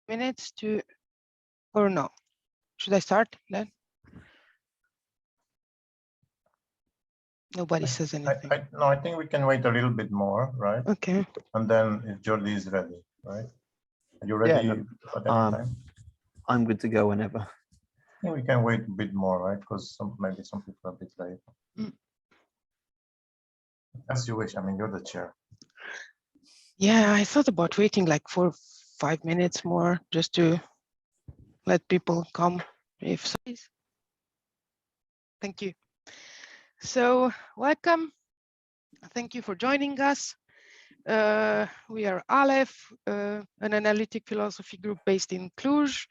minutes to, or no? Should I start then? Nobody says anything. No, I think we can wait a little bit more, right? Okay. And then if Jordi is ready, right? Are you ready at any time? I'm good to go whenever. I think we can wait a bit more, right? Because maybe some people are a bit late. As you wish. I mean, you're the chair. Yeah, I thought about waiting like 4 or 5 minutes more just to let people come if so. Thank you. So welcome. Thank you for joining us. We are Aleph, an analytic philosophy group based in Cluj,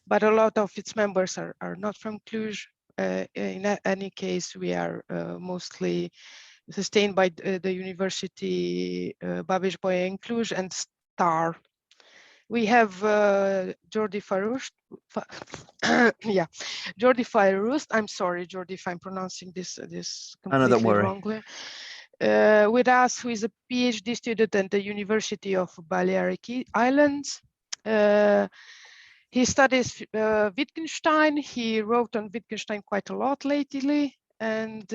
but a lot of its members are not from Cluj. In any case, we are mostly sustained by the University Babeș-Bolyai in Cluj and STAR. We have Jordi Fairhurst. Yeah, Jordi Fairhurst. I'm sorry, Jordi, if I'm pronouncing this completely wrongly. With us, who is a PhD student at the University of Balearic Islands. He studies Wittgenstein. He wrote on Wittgenstein quite a lot lately, and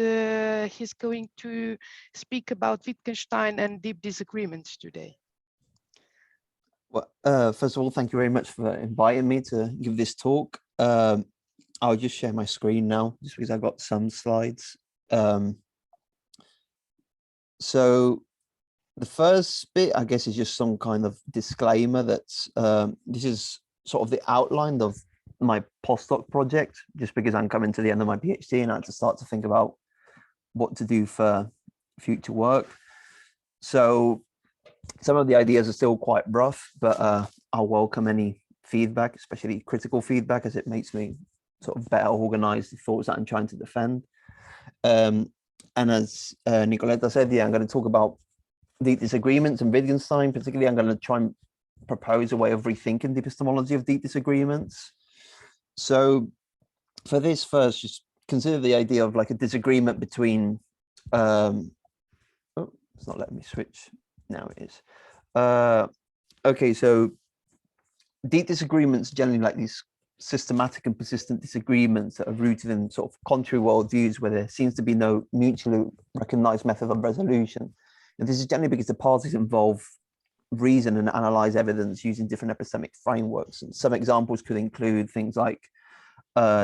he's going to speak about Wittgenstein and deep disagreements today. Well, first of all, thank you very much for inviting me to give this talk. I'll just share my screen now, just because I've got some slides. So the first bit, I guess, is just some kind of disclaimer that this is sort of the outline of my postdoc project, just because I'm coming to the end of my PhD and I had to start to think about what to do for future work. So some of the ideas are still quite rough, but I'll welcome any feedback, especially critical feedback, as it makes me sort of better organize the thoughts that I'm trying to defend. And as Nicoletta said, yeah, I'm going to talk about deep disagreements and Wittgenstein. Particularly, I'm going to try and propose a way of rethinking the epistemology of deep disagreements. So for this, first, just consider the idea of like a disagreement between, oh, it's not letting me switch. Now it is. Okay, so deep disagreements generally like these systematic and persistent disagreements that are rooted in sort of contrary worldviews where there seems to be no mutually recognized method of resolution. And this is generally because the parties involve reason and analyze evidence using different epistemic frameworks. And some examples could include things like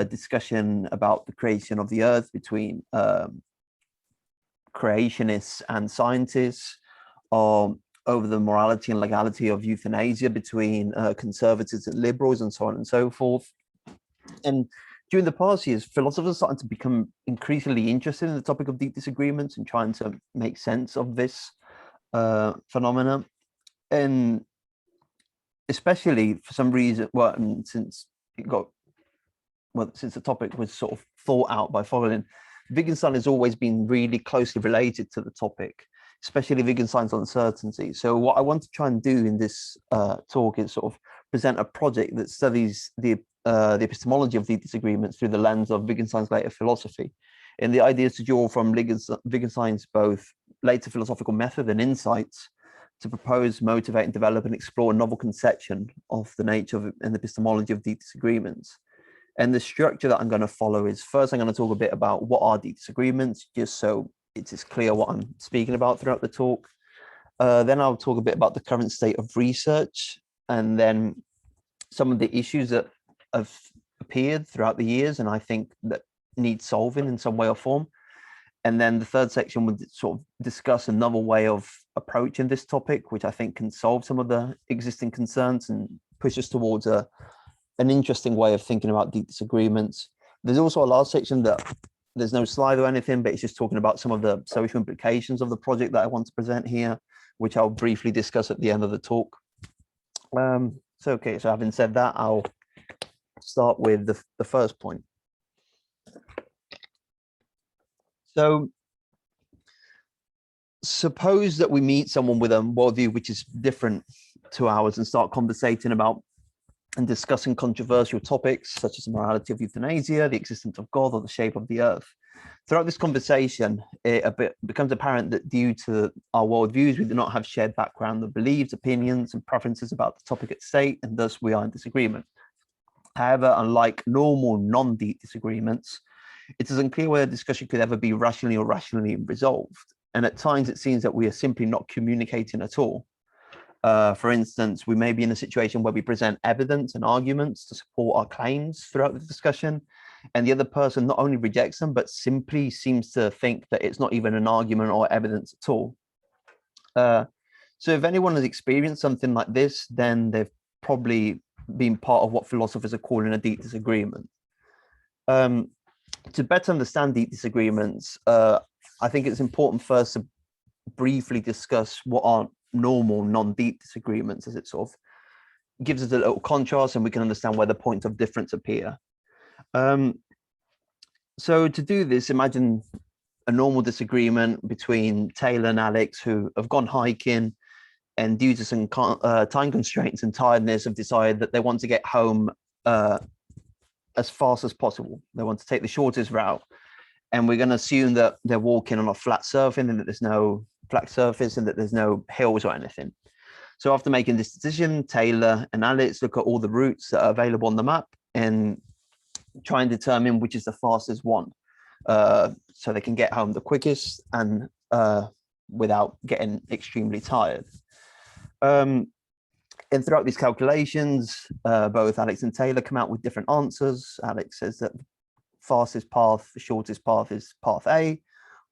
discussion about the creation of the earth between creationists and scientists, or over the morality and legality of euthanasia between conservatives and liberals, and so on and so forth. And during the past years, philosophers are starting to become increasingly interested in the topic of deep disagreements and trying to make sense of this phenomena. And especially for some reason, well, and since the topic was sort of thought out by following, Wittgenstein has always been really closely related to the topic, especially Wittgenstein's uncertainty. So what I want to try and do in this talk is sort of present a project that studies the epistemology of these disagreements through the lens of Wittgenstein's later philosophy. And the idea is to draw from Wittgenstein's both later philosophical method and insights to propose, motivate, and develop and explore a novel conception of the nature of and epistemology of deep disagreements. And the structure that I'm going to follow is, first I'm going to talk a bit about what are deep disagreements, just so it's clear what I'm speaking about throughout the talk. Then I'll talk a bit about the current state of research, and then some of the issues that have appeared throughout the years and I think that need solving in some way or form. And then the third section would sort of discuss a novel way of approaching this topic, which I think can solve some of the existing concerns and push us towards an interesting way of thinking about deep disagreements. There's also a last section that there's no slide or anything, but it's just talking about some of the social implications of the project that I want to present here, which I'll briefly discuss at the end of the talk. So having said that, I'll start with the first point. So suppose that we meet someone with a worldview which is different to ours and start conversating about and discussing controversial topics such as the morality of euthanasia, the existence of God, or the shape of the earth. Throughout this conversation, it becomes apparent that due to our worldviews, we do not have shared background of beliefs, opinions, and preferences about the topic at stake, and thus we are in disagreement. However, unlike normal non-deep disagreements, it is unclear whether discussion could ever be rationally or rationally resolved. And at times, it seems that we are simply not communicating at all. For instance, we may be in a situation where we present evidence and arguments to support our claims throughout the discussion, and the other person not only rejects them, but simply seems to think that it's not even an argument or evidence at all. So if anyone has experienced something like this, then they've probably been part of what philosophers are calling a deep disagreement. To better understand deep disagreements, I think it's important first to briefly discuss what are normal non-deep disagreements, as it sort of gives us a little contrast and we can understand where the points of difference appear. So to do this, imagine a normal disagreement between Taylor and Alex, who have gone hiking, and due to some time constraints and tiredness have decided that they want to get home as fast as possible. They want to take the shortest route. And we're going to assume that they're walking on a flat surface and that there's no flat surface and that there's no hills or anything. So after making this decision, Taylor and Alex look at all the routes that are available on the map and try and determine which is the fastest one, so they can get home the quickest and without getting extremely tired. And throughout these calculations, both Alex and Taylor come out with different answers. Alex says that the fastest path, the shortest path is path A,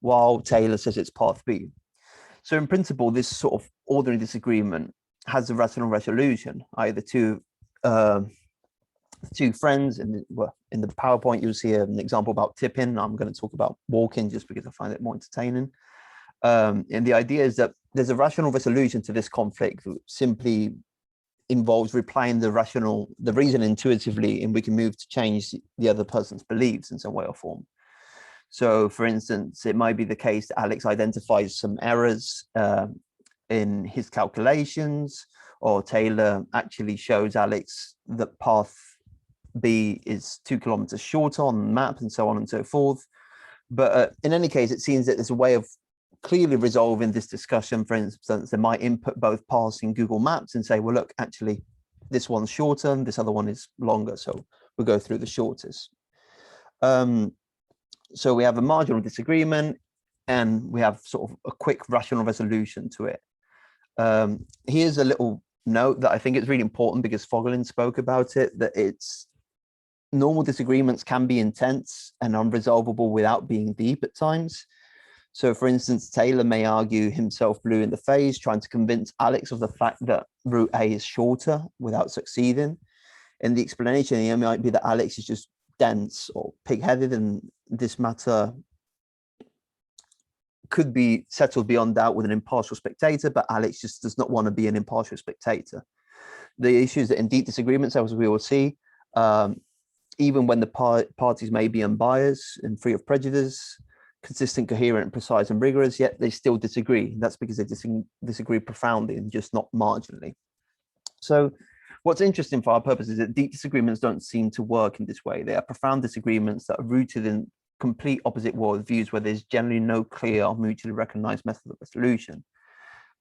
while Taylor says it's path B. So in principle, this sort of ordinary disagreement has a rational resolution. Either two friends, in the PowerPoint, you'll see an example about tipping. I'm going to talk about walking just because I find it more entertaining. And the idea is that there's a rational resolution to this conflict that simply involves replying the reason intuitively, and we can move to change the other person's beliefs in some way or form. So for instance, it might be the case that Alex identifies some errors in his calculations, or Taylor actually shows Alex that path B is 2 kilometers shorter on the map, and so on and so forth. But in any case, it seems that there's a way of clearly resolving this discussion. For instance, they might input both paths in Google Maps and say, well, look, actually, this one's shorter and this other one is longer, so we'll go through the shortest. So we have a marginal disagreement, and we have sort of a quick rational resolution to it. Here's a little note that I think is really important because Fogelin spoke about it, that it's normal disagreements can be intense and unresolvable without being deep at times. So for instance, Taylor may argue himself blue in the face, trying to convince Alex of the fact that route A is shorter without succeeding. And the explanation here might be that Alex is just dense or pig-headed, and this matter could be settled beyond doubt with an impartial spectator, but Alex just does not want to be an impartial spectator. The issue is that in deep disagreements, as we will see, even when the parties may be unbiased and free of prejudice, consistent, coherent, precise, and rigorous, yet they still disagree. That's because they disagree profoundly and just not marginally. So what's interesting for our purposes is that deep disagreements don't seem to work in this way. They are profound disagreements that are rooted in complete opposite worldviews where there's generally no clear or mutually recognized method of resolution.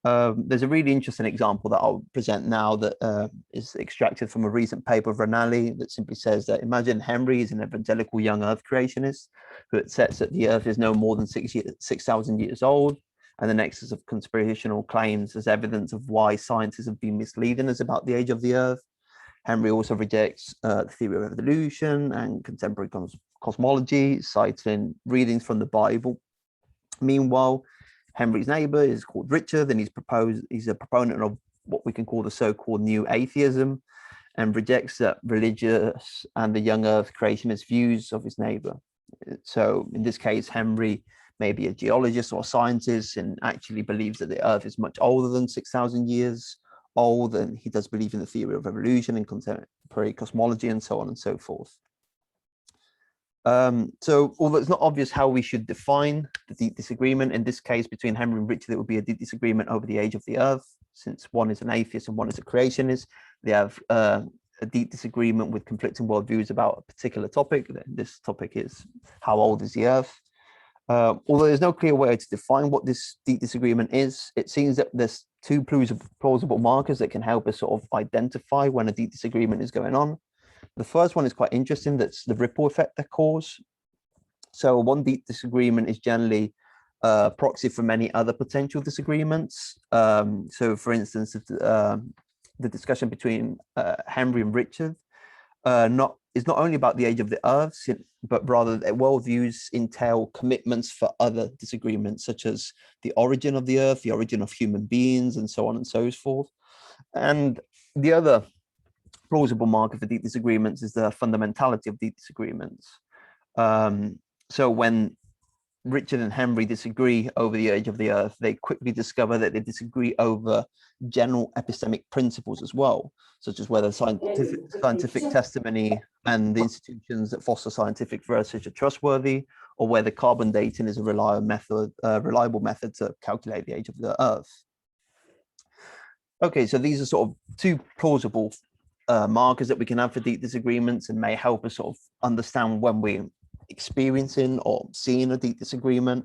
There's a really interesting example that I'll present now that is extracted from a recent paper of Ranalli that simply says that imagine Henry is an evangelical young earth creationist who accepts that the earth is no more than 6,000 years old, and the nexus of conspirational claims as evidence of why scientists have been misleading us about the age of the earth. Henry also rejects the theory of evolution and contemporary cosmology, citing readings from the Bible. Meanwhile, Henry's neighbor is called Richard, and he's a proponent of what we can call the so-called new atheism, and rejects that religious and the young earth creationist views of his neighbor. So in this case, Henry may be a geologist or a scientist and actually believes that the earth is much older than 6,000 years old, and he does believe in the theory of evolution and contemporary cosmology and so on and so forth. So although it's not obvious how we should define the deep disagreement, in this case between Henry and Richard, it would be a deep disagreement over the age of the earth, since one is an atheist and one is a creationist. They have a deep disagreement with conflicting worldviews about a particular topic. This topic is how old is the Earth? Although there's no clear way to define what this deep disagreement is, it seems that there's two plausible markers that can help us sort of identify when a deep disagreement is going on. The first one is quite interesting. That's the ripple effect they cause. So one deep disagreement is generally proxy for many other potential disagreements. So for instance, the discussion between Henry and Richard is not only about the age of the Earth, but rather their worldviews entail commitments for other disagreements, such as the origin of the Earth, the origin of human beings, and so on and so forth. And the other plausible marker for deep disagreements is the fundamentality of deep disagreements. So when Richard and Henry disagree over the age of the Earth, they quickly discover that they disagree over general epistemic principles as well, such as whether scientific testimony and the institutions that foster scientific research are trustworthy, or whether carbon dating is a reliable method to calculate the age of the Earth. Okay, so these are sort of two plausible markers that we can have for deep disagreements and may help us sort of understand when we're experiencing or seeing a deep disagreement.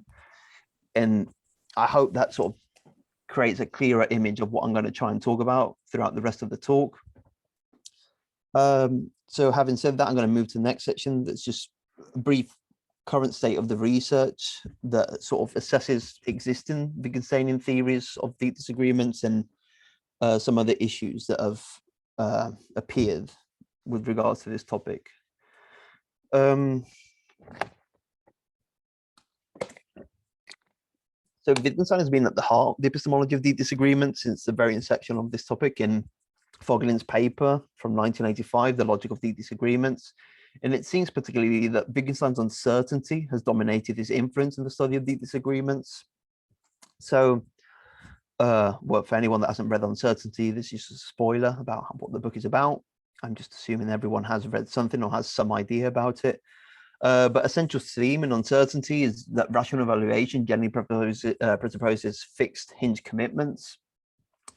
And I hope that sort of creates a clearer image of what I'm going to try and talk about throughout the rest of the talk. So having said that, I'm going to move to the next section. That's just a brief current state of the research that sort of assesses existing Wittgensteinian theories of deep disagreements and some other issues that have appeared with regards to this topic. So Wittgenstein has been at the heart of the epistemology of deep disagreement since the very inception of this topic in Foglin's paper from 1985, The Logic of Deep Disagreements. And it seems particularly that Wittgenstein's uncertainty has dominated his influence in the study of deep disagreements. So, well, for anyone that hasn't read Uncertainty, this is just a spoiler about what the book is about. I'm just assuming everyone has read something or has some idea about it. But a central theme in Uncertainty is that rational evaluation generally presupposes fixed hinge commitments.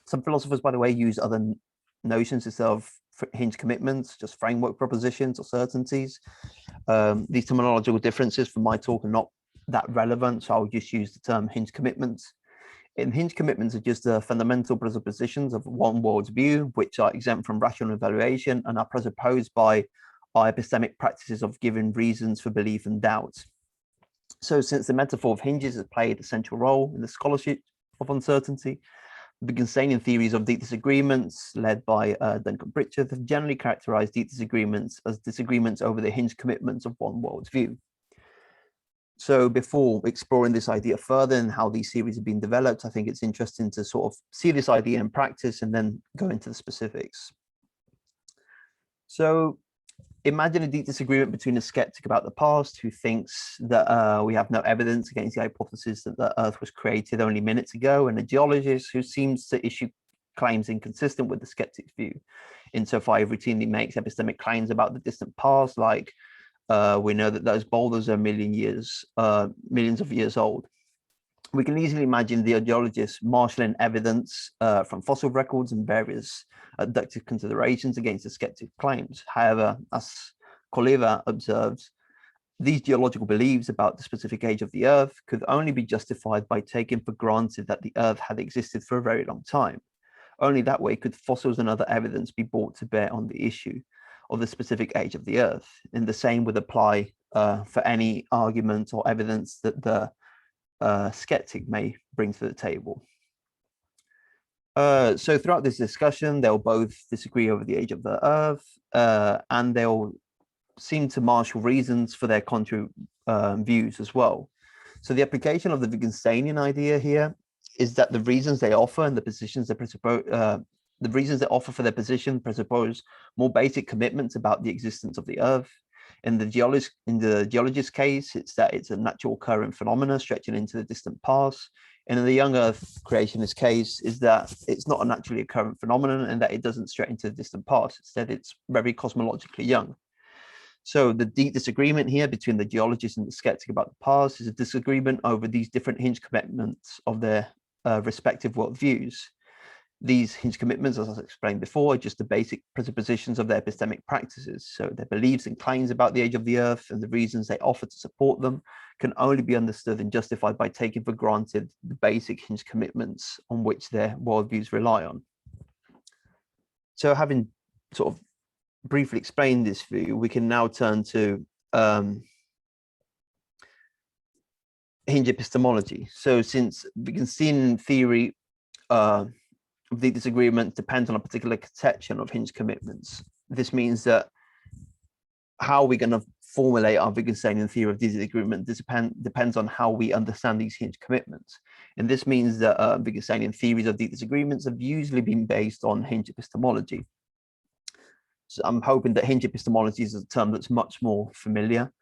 Some philosophers, by the way, use other notions instead of hinge commitments, just framework propositions or certainties. These terminological differences for my talk are not that relevant, so I'll just use the term hinge commitments. And hinge commitments are just the fundamental presuppositions of one world's view, which are exempt from rational evaluation and are presupposed by our epistemic practices of giving reasons for belief and doubt. So since the metaphor of hinges has played a central role in the scholarship of uncertainty, Wittgensteinian theories of deep disagreements, led by Duncan Pritchard, have generally characterized deep disagreements as disagreements over the hinge commitments of one world's view. So before exploring this idea further and how these theories have been developed, I think it's interesting to sort of see this idea in practice and then go into the specifics. So imagine a deep disagreement between a skeptic about the past who thinks that we have no evidence against the hypothesis that the Earth was created only minutes ago, and a geologist who seems to issue claims inconsistent with the skeptic's view, insofar he routinely makes epistemic claims about the distant past, like we know that those boulders are millions of years old. We can easily imagine the geologist marshalling evidence from fossil records and various deductive considerations against the skeptic claims. However, as Koleva observes, these geological beliefs about the specific age of the Earth could only be justified by taking for granted that the Earth had existed for a very long time. Only that way could fossils and other evidence be brought to bear on the issue of the specific age of the Earth. And the same would apply for any argument or evidence that the skeptic may bring to the table. So throughout this discussion, they'll both disagree over the age of the Earth, and they'll seem to marshal reasons for their contrary views as well. So the application of the Wittgensteinian idea here is that the reasons they offer and the positions they presuppose, the reasons they offer for their position presuppose more basic commitments about the existence of the Earth. In the geologist's case, it's that it's a natural occurring phenomena stretching into the distant past. And in the young Earth creationist case, is that it's not a naturally occurring phenomenon and that it doesn't stretch into the distant past. Instead, it's very cosmologically young. So the deep disagreement here between the geologist and the skeptic about the past is a disagreement over these different hinge commitments of their respective worldviews. These hinge commitments, as I explained before, are just the basic presuppositions of their epistemic practices. So their beliefs and claims about the age of the earth and the reasons they offer to support them can only be understood and justified by taking for granted the basic hinge commitments on which their worldviews rely on. So having sort of briefly explained this view, we can now turn to Hinge epistemology. So since Wittgenstein theory of the disagreement depends on a particular conception of hinge commitments, this means that how we're going to formulate our Wittgensteinian theory of disagreement depends on how we understand these hinge commitments. And this means that Wittgensteinian theories of disagreements have usually been based on hinge epistemology. So I'm hoping that hinge epistemology is a term that's much more familiar.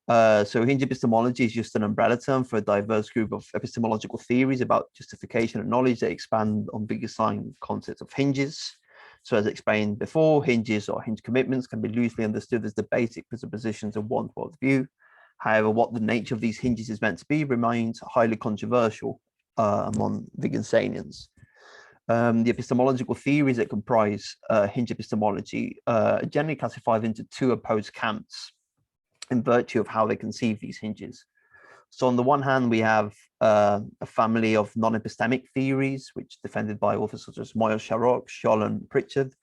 So hinge epistemology is just an umbrella term for a diverse group of epistemological theories about justification and knowledge that expand on Wittgenstein concepts of hinges. So as explained before, hinges or hinge commitments can be loosely understood as the basic presuppositions of one worldview. However, what the nature of these hinges is meant to be remains highly controversial among Wittgensteinians. The epistemological theories that comprise hinge epistemology are generally classified into two opposed camps in virtue of how they conceive these hinges. So on the one hand, we have a family of non-epistemic theories, which defended by authors such as Moyle, Sharrock, Scholl, and Pritchard,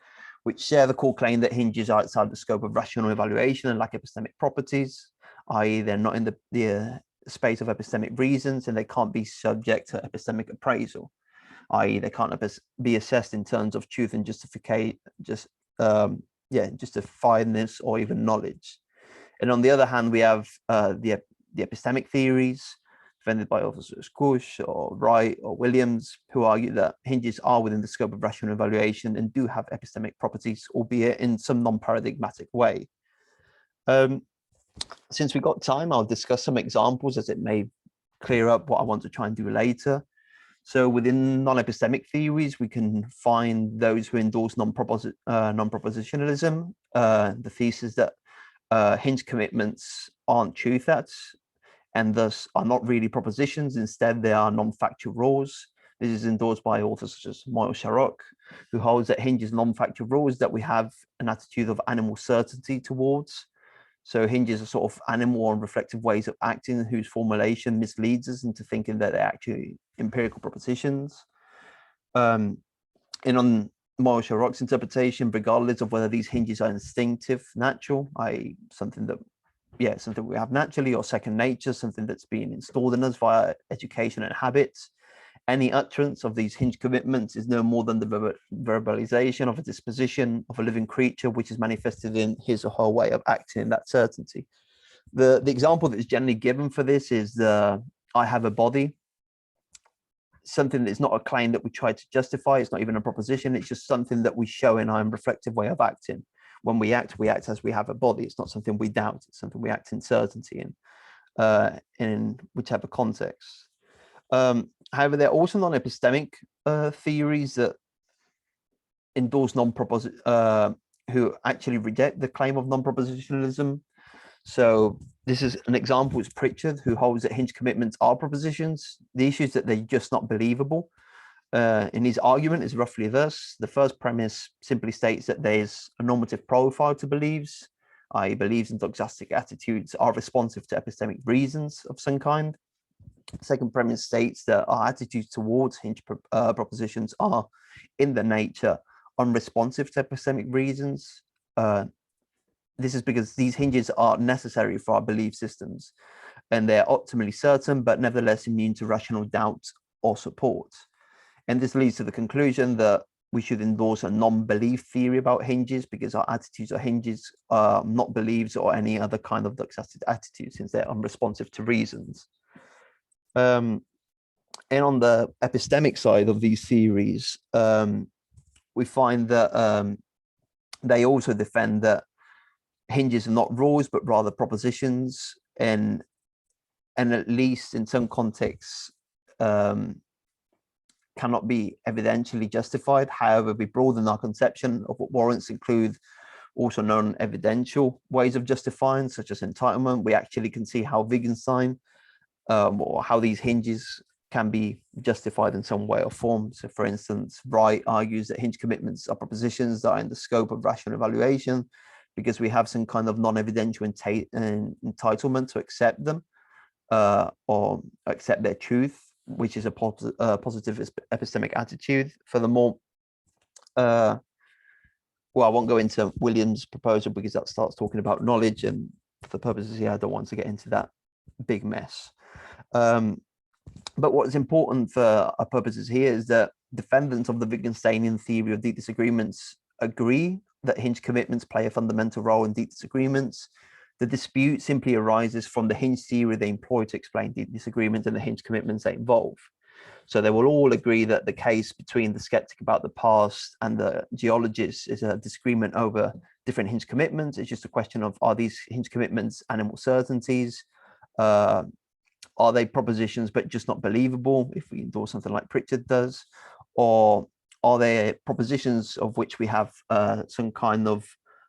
which share the core claim that hinges are outside the scope of rational evaluation and lack epistemic properties, i.e. they're not in the space of epistemic reasons and they can't be subject to epistemic appraisal, i.e. they can't be assessed in terms of truth and justifiedness or even knowledge. And on the other hand, we have the epistemic theories defended by authors such as Cush or Wright or Williams, who argue that hinges are within the scope of rational evaluation and do have epistemic properties, albeit in some non-paradigmatic way. Since we got time, I'll discuss some examples as it may clear up what I want to try and do later. So within non-epistemic theories, we can find those who endorse non-propositionalism, the thesis that hinge commitments aren't true threats and thus are not really propositions. Instead, they are non-factual rules. This is endorsed by authors such as Moyle, Sharrock, who holds that hinges non-factual rules that we have an attitude of animal certainty towards. So hinges are sort of animal and reflective ways of acting whose formulation misleads us into thinking that they're actually empirical propositions. And on Moyle, Sharrock's interpretation, regardless of whether these hinges are instinctive, natural, i.e. something we have naturally, or second nature, something that's been installed in us via education and habits, any utterance of these hinge commitments is no more than the verbalization of a disposition of a living creature, which is manifested in his or her way of acting in that certainty. The example that is generally given for this is the I have a body. Something that's not a claim that we try to justify. It's not even a proposition. It's just something that we show in our reflective way of acting. When we act as we have a body. It's not something we doubt. It's something we act in certainty in whichever context. However, there are also non-epistemic theories that endorse who actually reject the claim of non-propositionalism. So this is an example is Pritchard, who holds that hinge commitments are propositions. The issue is that they're just not believable. And his argument is roughly this. The first premise simply states that there's a normative profile to beliefs, i.e. beliefs and dogmatic attitudes are responsive to epistemic reasons of some kind. The second premise states that our attitudes towards hinge propositions are in their nature unresponsive to epistemic reasons. This is because these hinges are necessary for our belief systems and they're optimally certain, but nevertheless immune to rational doubt or support. And this leads to the conclusion that we should endorse a non-belief theory about hinges because our attitudes are hinges, not beliefs or any other kind of doxastic attitude, since they're unresponsive to reasons. And on the epistemic side of these theories, we find that they also defend that hinges are not rules, but rather propositions, and at least in some contexts cannot be evidentially justified. However, we broaden our conception of what warrants include also non-evidential ways of justifying, such as entitlement. We actually can see how Wittgenstein or how these hinges can be justified in some way or form. So for instance, Wright argues that Hinge commitments are propositions that are in the scope of rational evaluation because we have some kind of non-evidential entitlement to accept them or accept their truth, which is a positive epistemic attitude. Furthermore, well, I won't go into Williams' proposal because that starts talking about knowledge, and for the purposes here, I don't want to get into that big mess. But what's important for our purposes here is that defendants of the Wittgensteinian theory of deep disagreements agree that Hinge commitments play a fundamental role in deep disagreements. The dispute simply arises from the Hinge theory they employ to explain deep disagreements and the Hinge commitments they involve. So they will all agree that the case between the skeptic about the past and the geologist is a disagreement over different Hinge commitments. It's just a question of, are these Hinge commitments animal certainties? Are they propositions but just not believable, if we endorse something like Pritchard does? Or are they propositions of which we have some kind of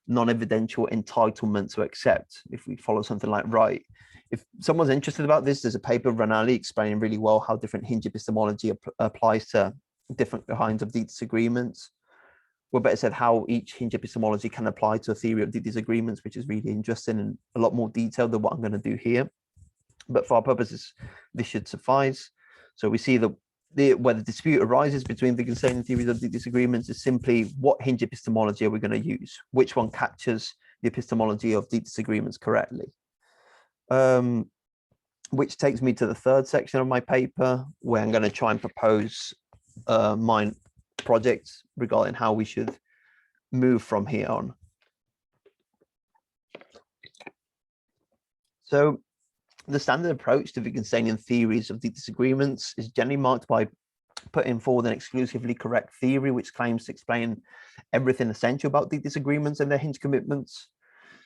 non-evidential entitlement to accept, if we follow something like Wright? If someone's interested about this, there's a paper of Ranalli explaining really well how different Hinge epistemology applies to different kinds of deep disagreements. Or better said, how each Hinge epistemology can apply to a theory of deep disagreements, which is really interesting and a lot more detailed than what I'm going to do here. But for our purposes, this should suffice. So we see that where the dispute arises between Wittgensteinian theories of deep disagreements is simply what Hinge epistemology are we going to use? Which one captures the epistemology of deep disagreements correctly? Which takes me to the third section of my paper, where I'm going to try and propose my project regarding how we should move from here on. So the standard approach to Wittgensteinian theories of deep disagreements is generally marked by putting forward an exclusively correct theory which claims to explain everything essential about deep disagreements and their Hinge commitments.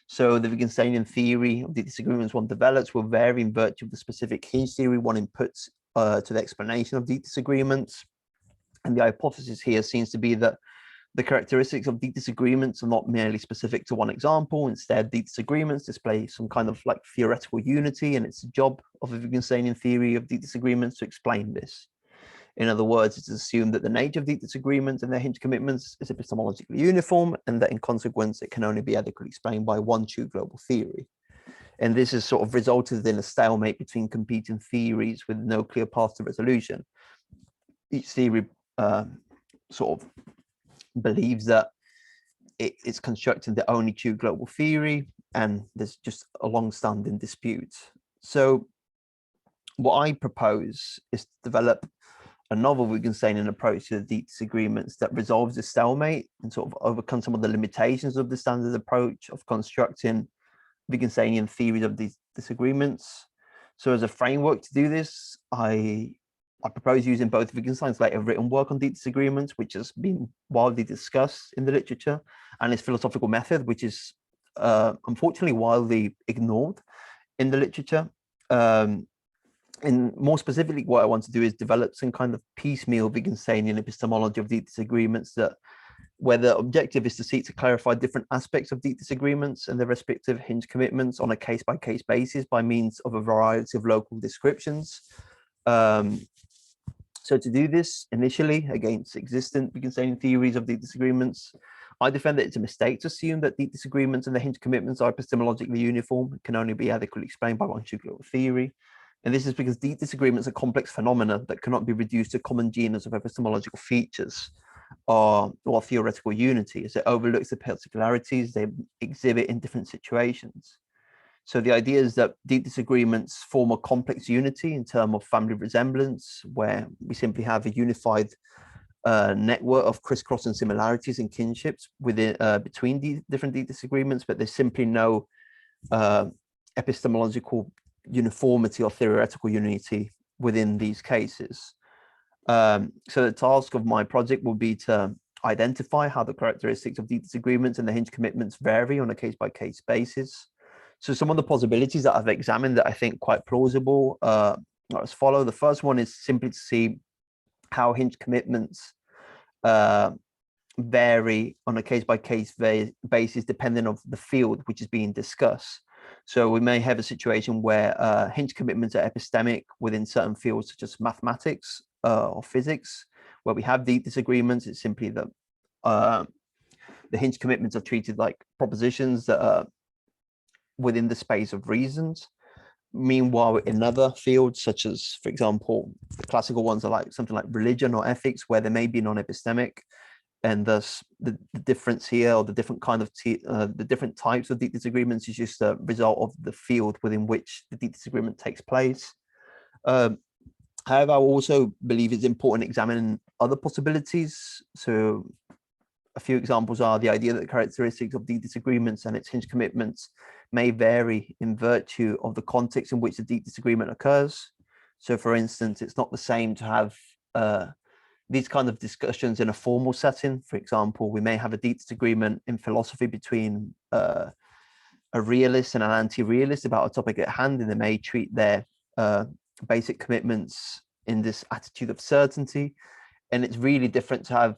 So the Wittgensteinian theory of deep disagreements one develops will vary in virtue of the specific Hinge theory one inputs to the explanation of deep disagreements. And the hypothesis here seems to be that the characteristics of deep disagreements are not merely specific to one example. Instead, deep disagreements display some kind of like theoretical unity, and it's the job of a Wittgensteinian theory of deep disagreements to explain this. In other words, it's assumed that the nature of deep disagreements and their Hinge commitments is epistemologically uniform, and that in consequence, it can only be adequately explained by one true global theory. And this has sort of resulted in a stalemate between competing theories with no clear path to resolution. Each theory sort of believes that it's constructing the only true global theory, and there's just a long-standing dispute. So what I propose is to develop a novel Wittgensteinian approach to the deep disagreements that resolves the stalemate and sort of overcome some of the limitations of the standard approach of constructing Wittgensteinian theories of these disagreements. So as a framework to do this, I propose using both Wittgenstein's later written work on deep disagreements, which has been widely discussed in the literature, and his philosophical method, which is unfortunately widely ignored in the literature. And more specifically, what I want to do is develop some kind of piecemeal Wittgensteinian epistemology of deep disagreements, that where the objective is to seek to clarify different aspects of deep disagreements and their respective Hinge commitments on a case-by-case basis by means of a variety of local descriptions. So to do this initially against existent Wittgensteinian theories of deep disagreements, I defend that it's a mistake to assume that deep disagreements and the Hinge commitments are epistemologically uniform, can only be adequately explained by one true global theory. And this is because deep disagreements are complex phenomena that cannot be reduced to common genus of epistemological features or theoretical unity, as it overlooks the particularities they exhibit in different situations. So the idea is that deep disagreements form a complex unity in terms of family resemblance, where we simply have a unified network of crisscrossing similarities and kinships within between the different deep disagreements, but there's simply no epistemological uniformity or theoretical unity within these cases. So the task of my project will be to identify how the characteristics of deep disagreements and the Hinge commitments vary on a case-by-case basis. So some of the possibilities that I've examined that I think quite plausible are as follow. The first one is simply to see how Hinge commitments vary on a case-by-case basis depending on the field which is being discussed. So we may have a situation where hinge commitments are epistemic within certain fields such as mathematics or physics, where we have deep disagreements. It's simply that the hinge commitments are treated like propositions that are within the space of reasons. Meanwhile, in other fields, such as, for example, the classical ones are like something like religion or ethics, where there may be non-epistemic, and thus the difference here, or the different kind of the different types of deep disagreements, is just a result of the field within which the deep disagreement takes place. However, I also believe it's important examining other possibilities. So a few examples are the idea that the characteristics of deep disagreements and its hinge commitments may vary in virtue of the context in which the deep disagreement occurs. So for instance, it's not the same to have these kind of discussions in a formal setting. For example, we may have a deep disagreement in philosophy between a realist and an anti-realist about a topic at hand, and they may treat their basic commitments in this attitude of certainty. And it's really different to have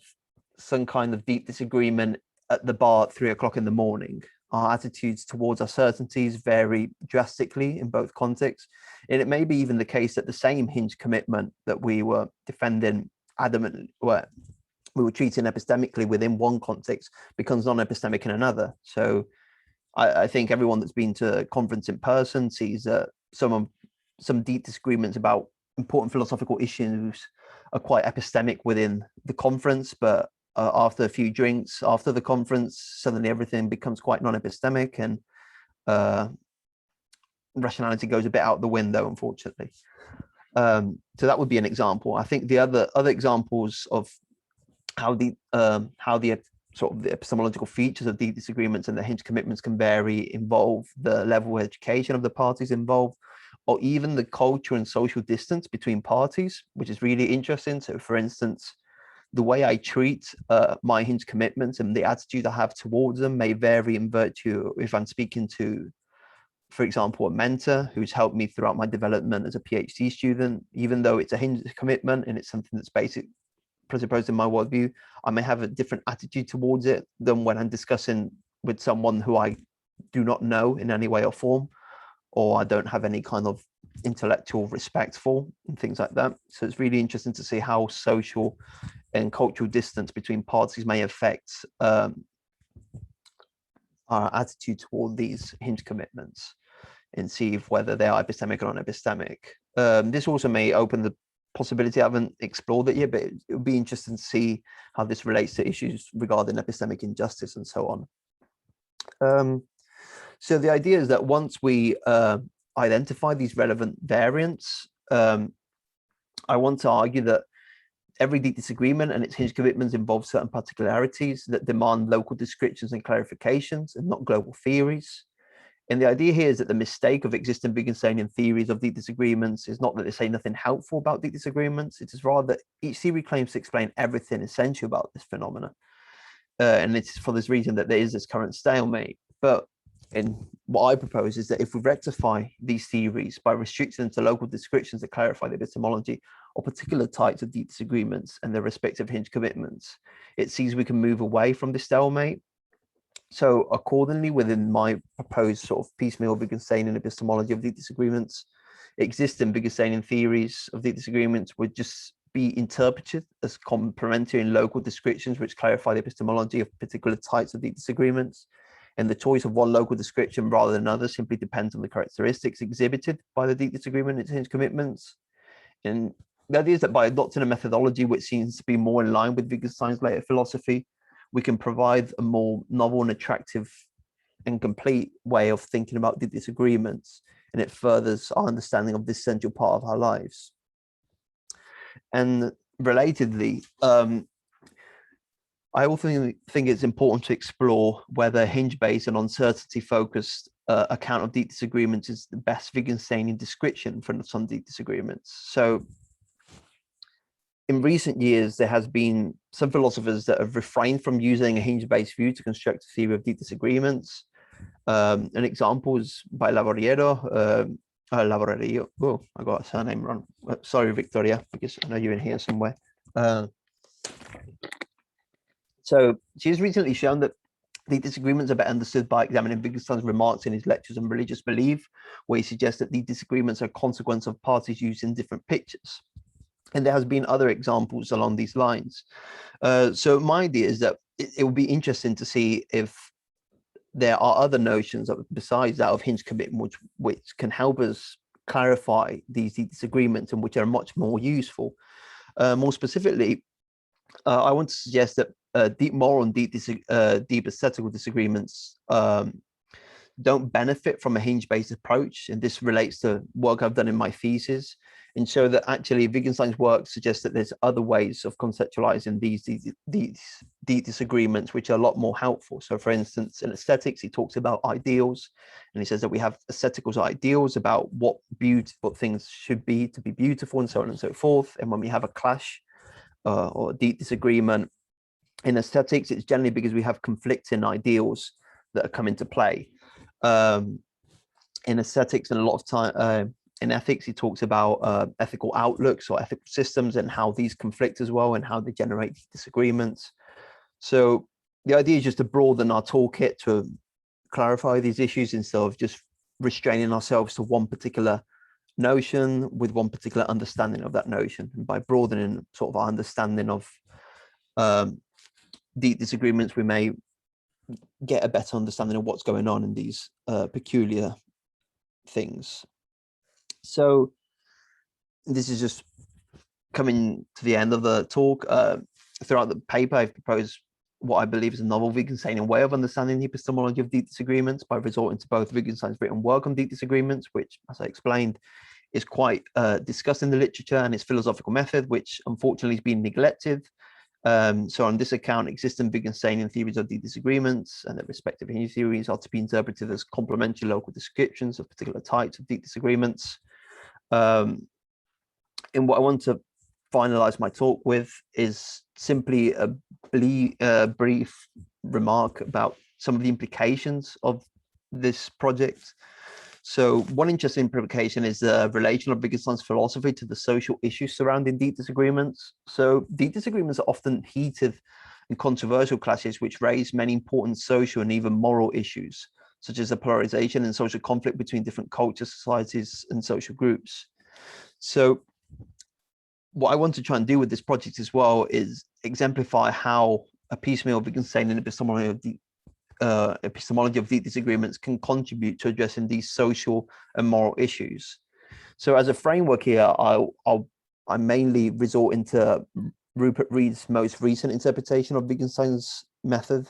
some kind of deep disagreement at the bar at 3 o'clock in the morning. Our attitudes towards our certainties vary drastically in both contexts. And it may be even the case that the same hinge commitment that we were defending adamantly, where we were treating epistemically within one context, becomes non-epistemic in another. So I think everyone that's been to a conference in person sees that some deep disagreements about important philosophical issues are quite epistemic within the conference, but after a few drinks after the conference, suddenly everything becomes quite non-epistemic, and rationality goes a bit out the window, unfortunately. So that would be an example. I think the other examples of how the sort of the epistemological features of deep disagreements and the hinge commitments can vary involve the level of education of the parties involved, or even the culture and social distance between parties, which is really interesting. So for instance, the way I treat my hinge commitments and the attitude I have towards them may vary in virtue if I'm speaking to, for example, a mentor who's helped me throughout my development as a PhD student. Even though it's a hinge commitment and it's something that's basic, presupposed in my worldview, I may have a different attitude towards it than when I'm discussing with someone who I do not know in any way or form, or I don't have any kind of intellectual respect for, and things like that. So it's really interesting to see how social and cultural distance between parties may affect our attitude toward these hinge commitments, and see if whether they are epistemic or non-epistemic. This also may open the possibility, I haven't explored it yet, but it would be interesting to see how this relates to issues regarding epistemic injustice and so on. So the idea is that once we identify these relevant variants, I want to argue that every deep disagreement and its hinge commitments involve certain particularities that demand local descriptions and clarifications, and not global theories. And the idea here is that the mistake of existing Wittgensteinian theories of deep disagreements is not that they say nothing helpful about deep disagreements. It is rather that each theory claims to explain everything essential about this phenomena. And it's for this reason that there is this current stalemate. But what I propose is that if we rectify these theories by restricting them to local descriptions that clarify the epistemology or particular types of deep disagreements and their respective hinge commitments, it seems we can move away from this stalemate. So accordingly, within my proposed sort of piecemeal Wittgensteinian epistemology of deep disagreements, existing Wittgensteinian theories of deep disagreements would just be interpreted as complementary and local descriptions which clarify the epistemology of particular types of deep disagreements. And the choice of one local description rather than another simply depends on the characteristics exhibited by the deep disagreement and its hinge commitments. And the idea is that by adopting a methodology which seems to be more in line with Wittgenstein's later philosophy, we can provide a more novel and attractive and complete way of thinking about the disagreements, and it furthers our understanding of this essential part of our lives. And relatedly, I also think it's important to explore whether hinge-based and uncertainty-focused account of deep disagreements is the best Wittgensteinian description for some deep disagreements. So in recent years, there has been some philosophers that have refrained from using a hinge-based view to construct a theory of deep disagreements. An example is by Lavoreiro. Oh, I got a surname wrong. Sorry, Victoria, because I know you're in here somewhere. So she's recently shown that The disagreements are better understood by examining Wittgenstein's remarks in his lectures on religious belief, where he suggests that these disagreements are a consequence of parties using different pictures. And there has been other examples along these lines. So my idea is that it will be interesting to see if there are other notions besides that of hinge commitment, which can help us clarify these disagreements and which are much more useful. More specifically, I want to suggest that deep moral and deep aesthetical disagreements don't benefit from a hinge-based approach, and this relates to work I've done in my thesis, and show that actually Wittgenstein's work suggests that there's other ways of conceptualizing these disagreements which are a lot more helpful. So for instance, in aesthetics, he talks about ideals, and he says that we have aestheticals ideals about what things should be to be beautiful, and so on and so forth. And when we have a clash or a deep disagreement in aesthetics, it's generally because we have conflicting ideals that come into play. In aesthetics, and a lot of time in ethics, he talks about ethical outlooks or ethical systems and how these conflict as well and how they generate disagreements. So the idea is just to broaden our toolkit to clarify these issues instead of just restraining ourselves to one particular notion with one particular understanding of that notion. And by broadening sort of our understanding of deep disagreements, we may get a better understanding of what's going on in these peculiar things. So this is just coming to the end of the talk. Throughout the paper, I've proposed what I believe is a novel Wittgensteinian way of understanding the epistemology of deep disagreements by resorting to both Wittgenstein's written work on deep disagreements, which, as I explained, is quite discussed in the literature, and his philosophical method, which unfortunately has been neglected. So on this account, existing Wittgensteinian theories of deep disagreements and their respective hinge theories are to be interpreted as complementary local descriptions of particular types of deep disagreements. And what I want to finalize my talk with is simply a brief remark about some of the implications of this project. So one interesting implication is the relation of Wittgenstein's philosophy to the social issues surrounding deep disagreements. So deep disagreements are often heated and controversial clashes which raise many important social and even moral issues, such as the polarization and social conflict between different cultures, societies, and social groups. So what I want to try and do with this project as well is exemplify how a piecemeal Wittgensteinian epistemology of deep disagreements can contribute to addressing these social and moral issues. So as a framework here, I mainly resort into Rupert Reed's most recent interpretation of Wittgenstein's method.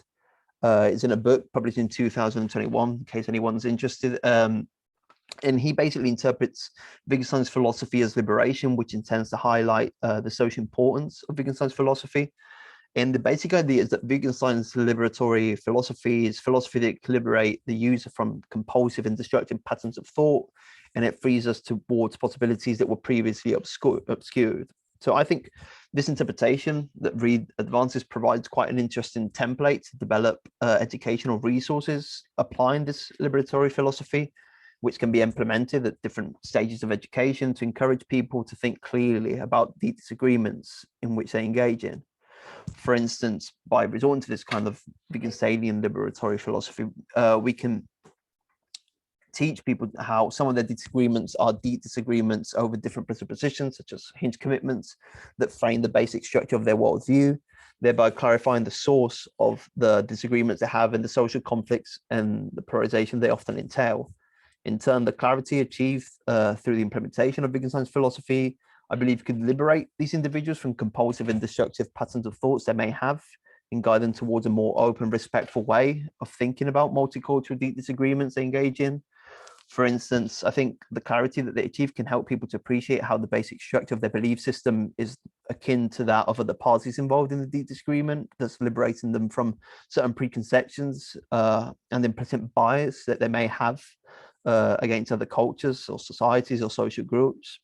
It's in a book published in 2021, in case anyone's interested. And he basically interprets Wittgenstein's philosophy as liberation, which intends to highlight the social importance of Wittgenstein's philosophy. And the basic idea is that Wittgenstein's liberatory philosophy is philosophy that can liberate the user from compulsive and destructive patterns of thought, and it frees us towards possibilities that were previously obscured. So I think this interpretation that Reed advances provides quite an interesting template to develop educational resources applying this liberatory philosophy, which can be implemented at different stages of education to encourage people to think clearly about the disagreements in which they engage in. For instance, by resorting to this kind of Wittgensteinian liberatory philosophy, we can teach people how some of their disagreements are deep disagreements over different presuppositions, such as hinge commitments, that frame the basic structure of their worldview, thereby clarifying the source of the disagreements they have and the social conflicts and the polarization they often entail. In turn, the clarity achieved through the implementation of Wittgenstein's philosophy, I believe, could liberate these individuals from compulsive and destructive patterns of thoughts they may have and guide them towards a more open, respectful way of thinking about multicultural deep disagreements they engage in. For instance, I think the clarity that they achieve can help people to appreciate how the basic structure of their belief system is akin to that of other parties involved in the deep disagreement, thus liberating them from certain preconceptions and implicit bias that they may have against other cultures or societies or social groups.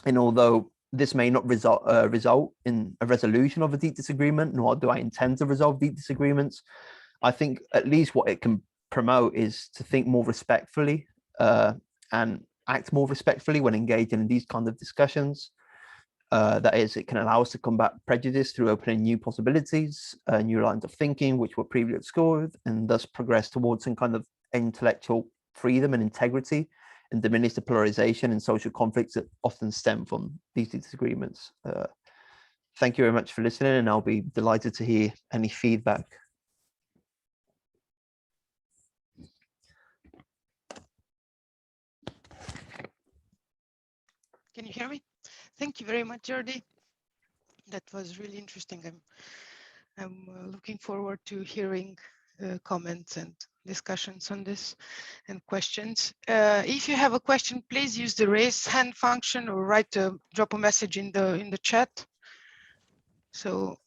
And although this may not result in a resolution of a deep disagreement, nor do I intend to resolve deep disagreements, I think at least what it can promote is to think more respectfully and act more respectfully when engaging in these kind of discussions. That is, it can allow us to combat prejudice through opening new possibilities, new lines of thinking, which were previously obscured, and thus progress towards some kind of intellectual freedom and integrity, and diminish the polarization and social conflicts that often stem from these disagreements. Thank you very much for listening, and I'll be delighted to hear any feedback. Can you hear me? Thank you very much, Jordi. That was really interesting. I'm looking forward to hearing comments and discussions on this and questions. If you have a question, please use the raise hand function or drop a message in the chat. So.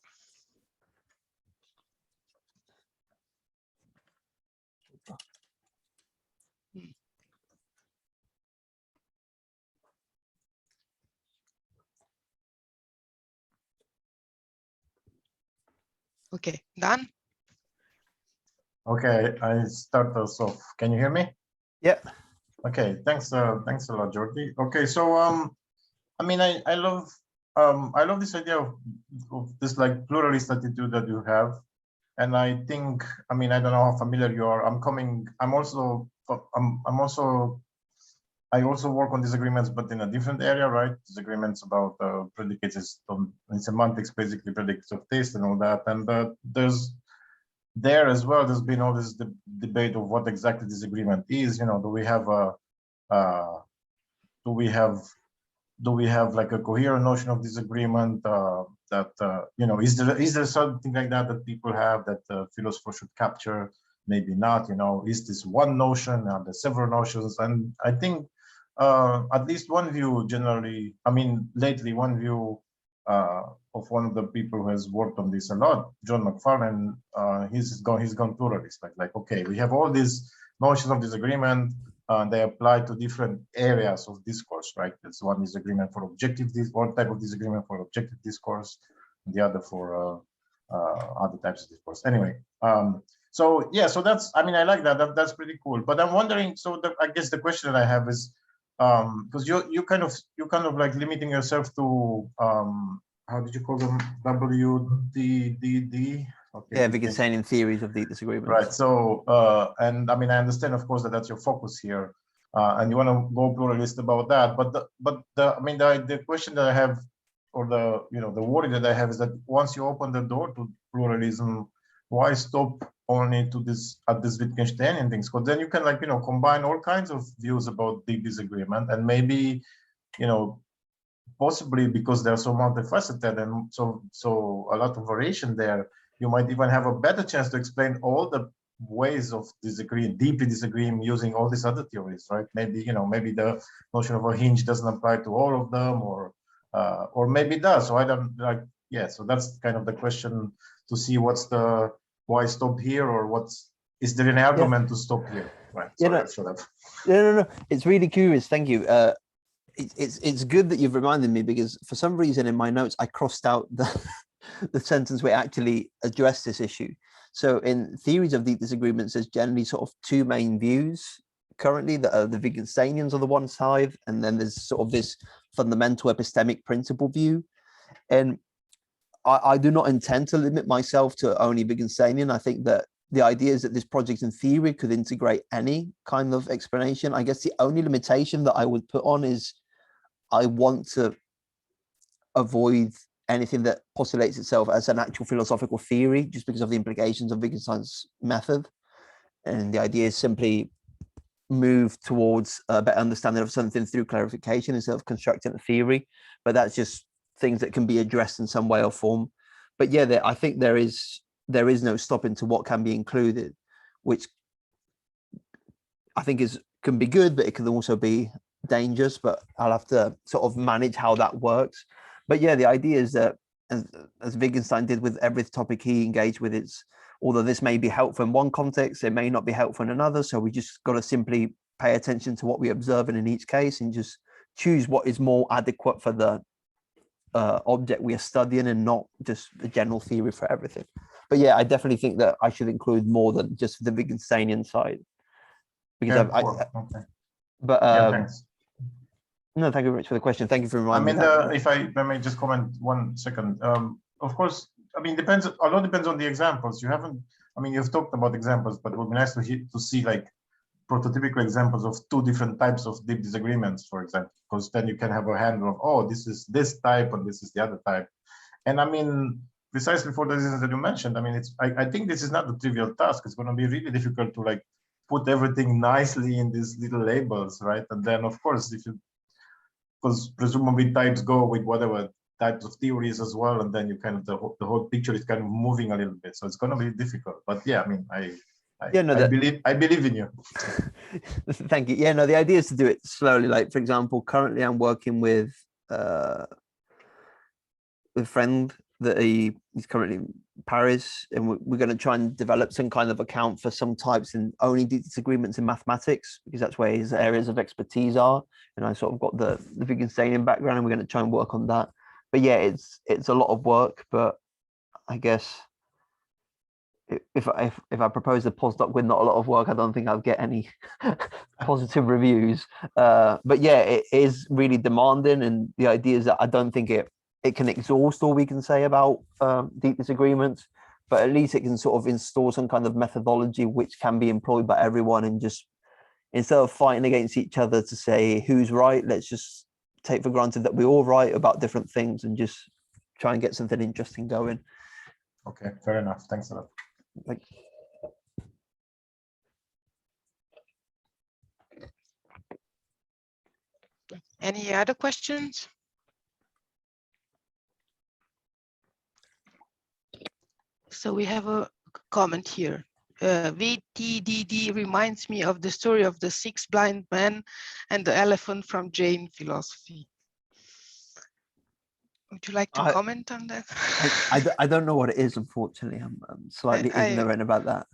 Okay, done. Okay, I start us off. Can you hear me? Yeah. Okay, thanks a lot, Jordi. Okay, so I mean, I love this idea of this like pluralist attitude that you have, and I think, I mean, I don't know how familiar you are. I also work on disagreements, but in a different area, right? Disagreements about predicates in semantics, basically predicates of taste and all that. And there's been all this debate of what exactly disagreement is. You know, do we have like a coherent notion of disagreement you know, is there something like that people have that philosophers should capture? Maybe not. You know, is this one notion? Are there several notions? And I think at least one view generally, I mean, lately one view of one of the people who has worked on this a lot, John McFarlane, he's gone pluralist. Like, okay, we have all these notions of disagreement. They apply to different areas of discourse, right? That's one disagreement for one type of disagreement for objective discourse, and the other for other types of discourse. Anyway, so yeah, so that's, I mean, I like that. That's pretty cool. But I'm wondering, so I guess the question that I have is, because you kind of like limiting yourself to how did you call them? WDDD. Okay. Yeah, Wittgensteinian theories of the disagreements. Right. So, and I mean, I understand, of course, that that's your focus here, and you want to go pluralist about that. The question that I have, or the worry that I have, is that once you open the door to pluralism, why stop only to this Wittgensteinian things? Because then you can, like, combine all kinds of views about the disagreement, and maybe, possibly because they're so multifaceted and so a lot of variation there, you might even have a better chance to explain all the ways of deeply disagreeing using all these other theories, right? Maybe, maybe the notion of a hinge doesn't apply to all of them, or maybe it does. So I don't like, yeah. So that's kind of the question, to see why stop here, or is there an argument to stop here? Right. Sorry, No. It's really curious. Thank you. It's good that you've reminded me, because for some reason in my notes I crossed out the sentence where I actually addressed this issue. So in theories of deep disagreements, there's generally sort of two main views currently, that are the Wittgensteinians on the one side, and then there's sort of this fundamental epistemic principle view. And I do not intend to limit myself to only Wittgensteinian. I think that the idea is that this project in theory could integrate any kind of explanation. I guess the only limitation that I would put on is I want to avoid anything that postulates itself as an actual philosophical theory, just because of the implications of Wittgenstein's method. And the idea is simply move towards a better understanding of something through clarification instead of constructing a theory. But that's just things that can be addressed in some way or form. But yeah, I think there is no stopping to what can be included, which I think can be good, but it can also be dangerous. But I'll have to sort of manage how that works. But yeah, the idea is that, as Wittgenstein did with every topic he engaged with, although this may be helpful in one context, it may not be helpful in another. So we just got to simply pay attention to what we observe in each case, and just choose what is more adequate for the object we are studying, and not just a general theory for everything. But yeah, I definitely think that I should include more than just the Wittgensteinian side, because yeah, but thanks. No, thank you very much for the question. Thank you for I reminding mean, me that. if I may just comment 1 second. Of course, I mean, a lot depends on the examples. I mean, you've talked about examples, but it would be nice to see like prototypical examples of 2 different types of deep disagreements, for example, because then you can have a handle of, oh, this is this type and this is the other type. And I mean, precisely for the reasons that you mentioned, I mean, I think this is not a trivial task. It's going to be really difficult to like put everything nicely in these little labels, right? And then, of course, because presumably types go with whatever types of theories as well, and then you kind of the whole picture is kind of moving a little bit. So it's going to be difficult. But yeah, I mean, I believe in you. Thank you. Yeah, no, the idea is to do it slowly. Like, for example, currently I'm working with a friend that he's currently in Paris, and we're going to try and develop some kind of account for some types in only disagreements in mathematics, because that's where his areas of expertise are. And I sort of got the Wittgensteinian background, and we're going to try and work on that. But yeah, it's a lot of work, but I guess if I propose a postdoc with not a lot of work, I don't think I'll get any positive reviews. But yeah, it is really demanding, and the idea is that I don't think it can exhaust all we can say about deep disagreements, but at least it can sort of install some kind of methodology which can be employed by everyone, and just instead of fighting against each other to say who's right, let's just take for granted that we're all right about different things and just try and get something interesting going. Okay, fair enough. Thanks a lot. Like, Any other questions? So we have a comment here. VTDD reminds me of the story of the 6 blind men and the elephant from Jain philosophy. Would you like to comment on that? I don't know what it is, unfortunately. I'm slightly ignorant about that.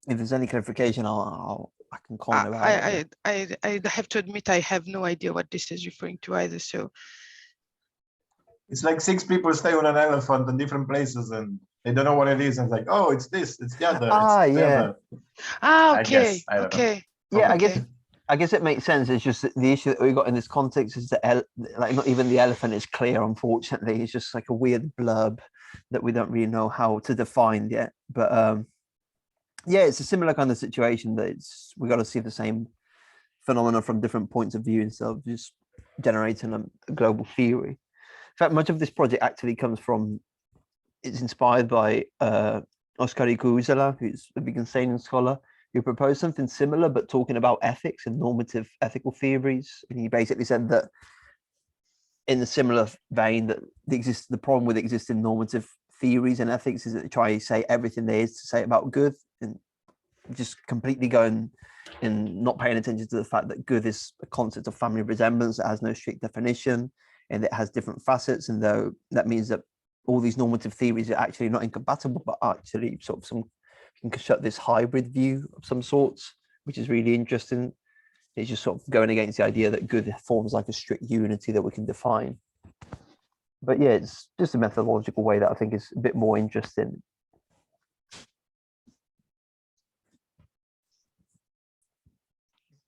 If there's any clarification, I can comment about it. I have to admit I have no idea what this is referring to either. So it's like 6 people stay on an elephant in different places and they don't know what it is, and it's like, oh, it's this, it's the other. Yeah. Okay. Okay. Yeah, I guess it makes sense. It's just the issue that we got in this context is that like not even the elephant is clear, unfortunately. It's just like a weird blurb that we don't really know how to define yet. But yeah, it's a similar kind of situation that we got to see the same phenomena from different points of view instead of just generating a global theory. In fact, much of this project actually it's inspired by Oskar Ikuuzela, who's a Wittgensteinian scholar, who proposed something similar, but talking about ethics and normative ethical theories. And he basically said that in a similar vein, that the problem with existing normative theories and ethics is that they try to say everything there is to say about good, and just completely going and not paying attention to the fact that good is a concept of family resemblance that has no strict definition, and it has different facets. And though that means that all these normative theories are actually not incompatible, but actually sort of you can construct this hybrid view of some sorts, which is really interesting. It's just sort of going against the idea that good forms like a strict unity that we can define. But yeah, it's just a methodological way that I think is a bit more interesting.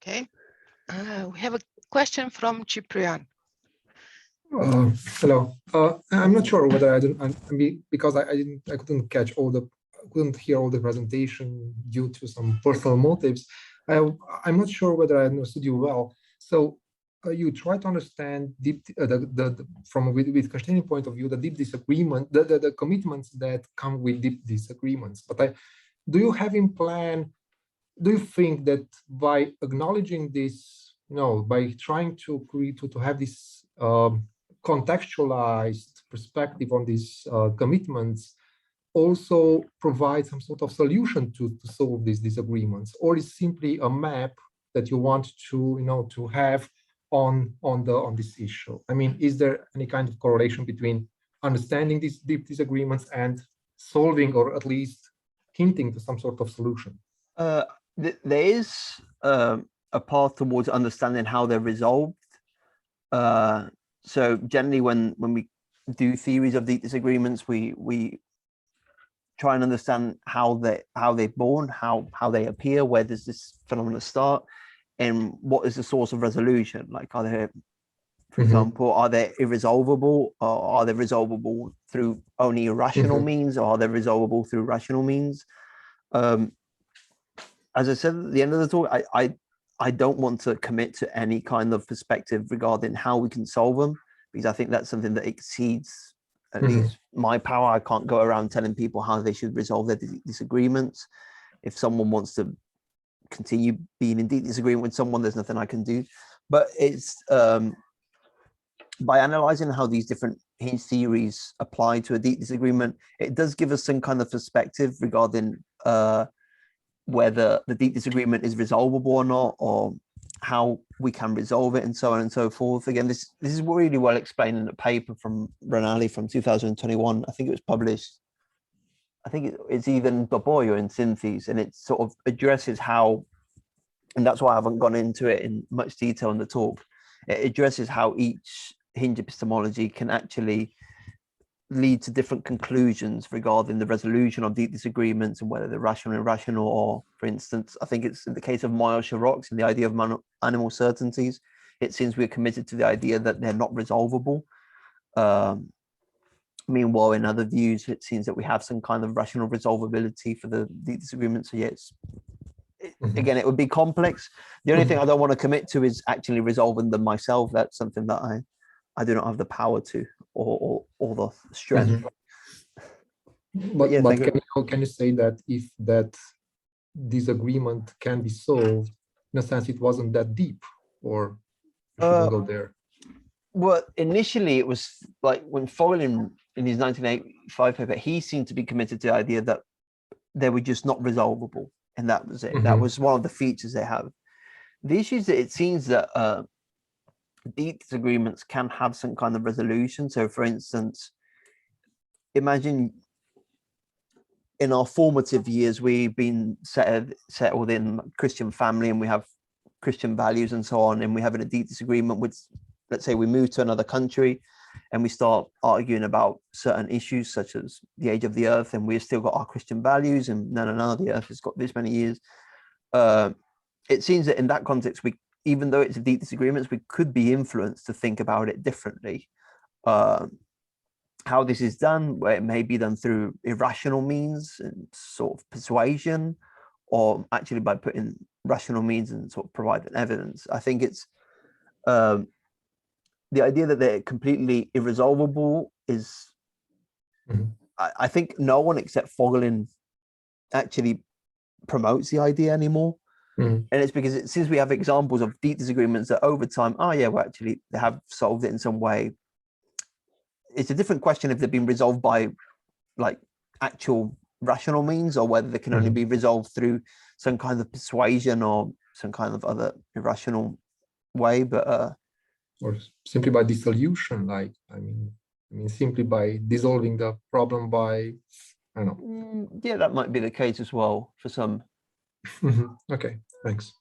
Okay. We have a question from Ciprian. Hello. I'm not sure whether because I couldn't couldn't hear all the presentation due to some personal motives. I'm not sure whether I understood you well. So you try to understand from a Wittgensteinian point of view, the deep disagreement, the commitments that come with deep disagreements. But do you have in plan? Do you think that by acknowledging this, by trying to have this contextualized perspective on these commitments, also provide some sort of solution to solve these disagreements, or is simply a map that you want to to have on this issue? I mean, is there any kind of correlation between understanding these deep disagreements and solving, or at least hinting to some sort of solution? There is a path towards understanding how they're resolved. So generally, when we do theories of deep disagreements, we try and understand how they're born, how they appear, where does this phenomenon start, and what is the source of resolution? Like, are there, for example, are they irresolvable, or are they resolvable through only irrational means, or are they resolvable through rational means? As I said at the end of the talk, I don't want to commit to any kind of perspective regarding how we can solve them, because I think that's something that exceeds at least my power. I can't go around telling people how they should resolve their disagreements. If someone wants to continue being in deep disagreement with someone, there's nothing I can do. But it's by analyzing how these different Hinge theories apply to a deep disagreement, it does give us some kind of perspective regarding whether the deep disagreement is resolvable or not, or how we can resolve it, and so on and so forth. Again, this is really well explained in a paper from Ranalli from 2021. I think it was published, I think it's either in Baboy or in Synthes, and it sort of addresses how, and that's why I haven't gone into it in much detail in the talk, it addresses how each Hinge epistemology can actually lead to different conclusions regarding the resolution of deep disagreements and whether they're rational or irrational. Or, for instance, I think it's in the case of Miles-Sharrock's and the idea of animal certainties, it seems we're committed to the idea that they're not resolvable. Meanwhile, in other views, it seems that we have some kind of rational resolvability for the deep disagreements. So yes, again, it would be complex. The only thing I don't want to commit to is actually resolving them myself. That's something that I do not have the power to, or the strength. But can you say that if that disagreement can be solved, in a sense, it wasn't that deep, or you shouldn't go there? Well, initially it was like when Fogelin in his 1985 paper, he seemed to be committed to the idea that they were just not resolvable, and that was it. That was one of the features they have. The issue is that it seems that deep disagreements can have some kind of resolution. So, for instance, imagine in our formative years, we've been settled in Christian family, and we have Christian values and so on, and we have a deep disagreement with, let's say we move to another country and we start arguing about certain issues such as the age of the earth, and we've still got our Christian values, and no, the earth has got this many years. It seems that in that context, even though it's a deep disagreements, we could be influenced to think about it differently. How this is done, where it may be done through irrational means and sort of persuasion, or actually by putting rational means and sort of providing evidence. I think it's the idea that they're completely irresolvable is, I think no one except Fogelin actually promotes the idea anymore. And it's because it seems we have examples of deep disagreements that over time, actually they have solved it in some way. It's a different question if they've been resolved by like actual rational means, or whether they can only be resolved through some kind of persuasion or some kind of other irrational way. But or simply by dissolution, like I mean simply by dissolving the problem by, I don't know. Yeah, that might be the case as well for some. Okay, thanks.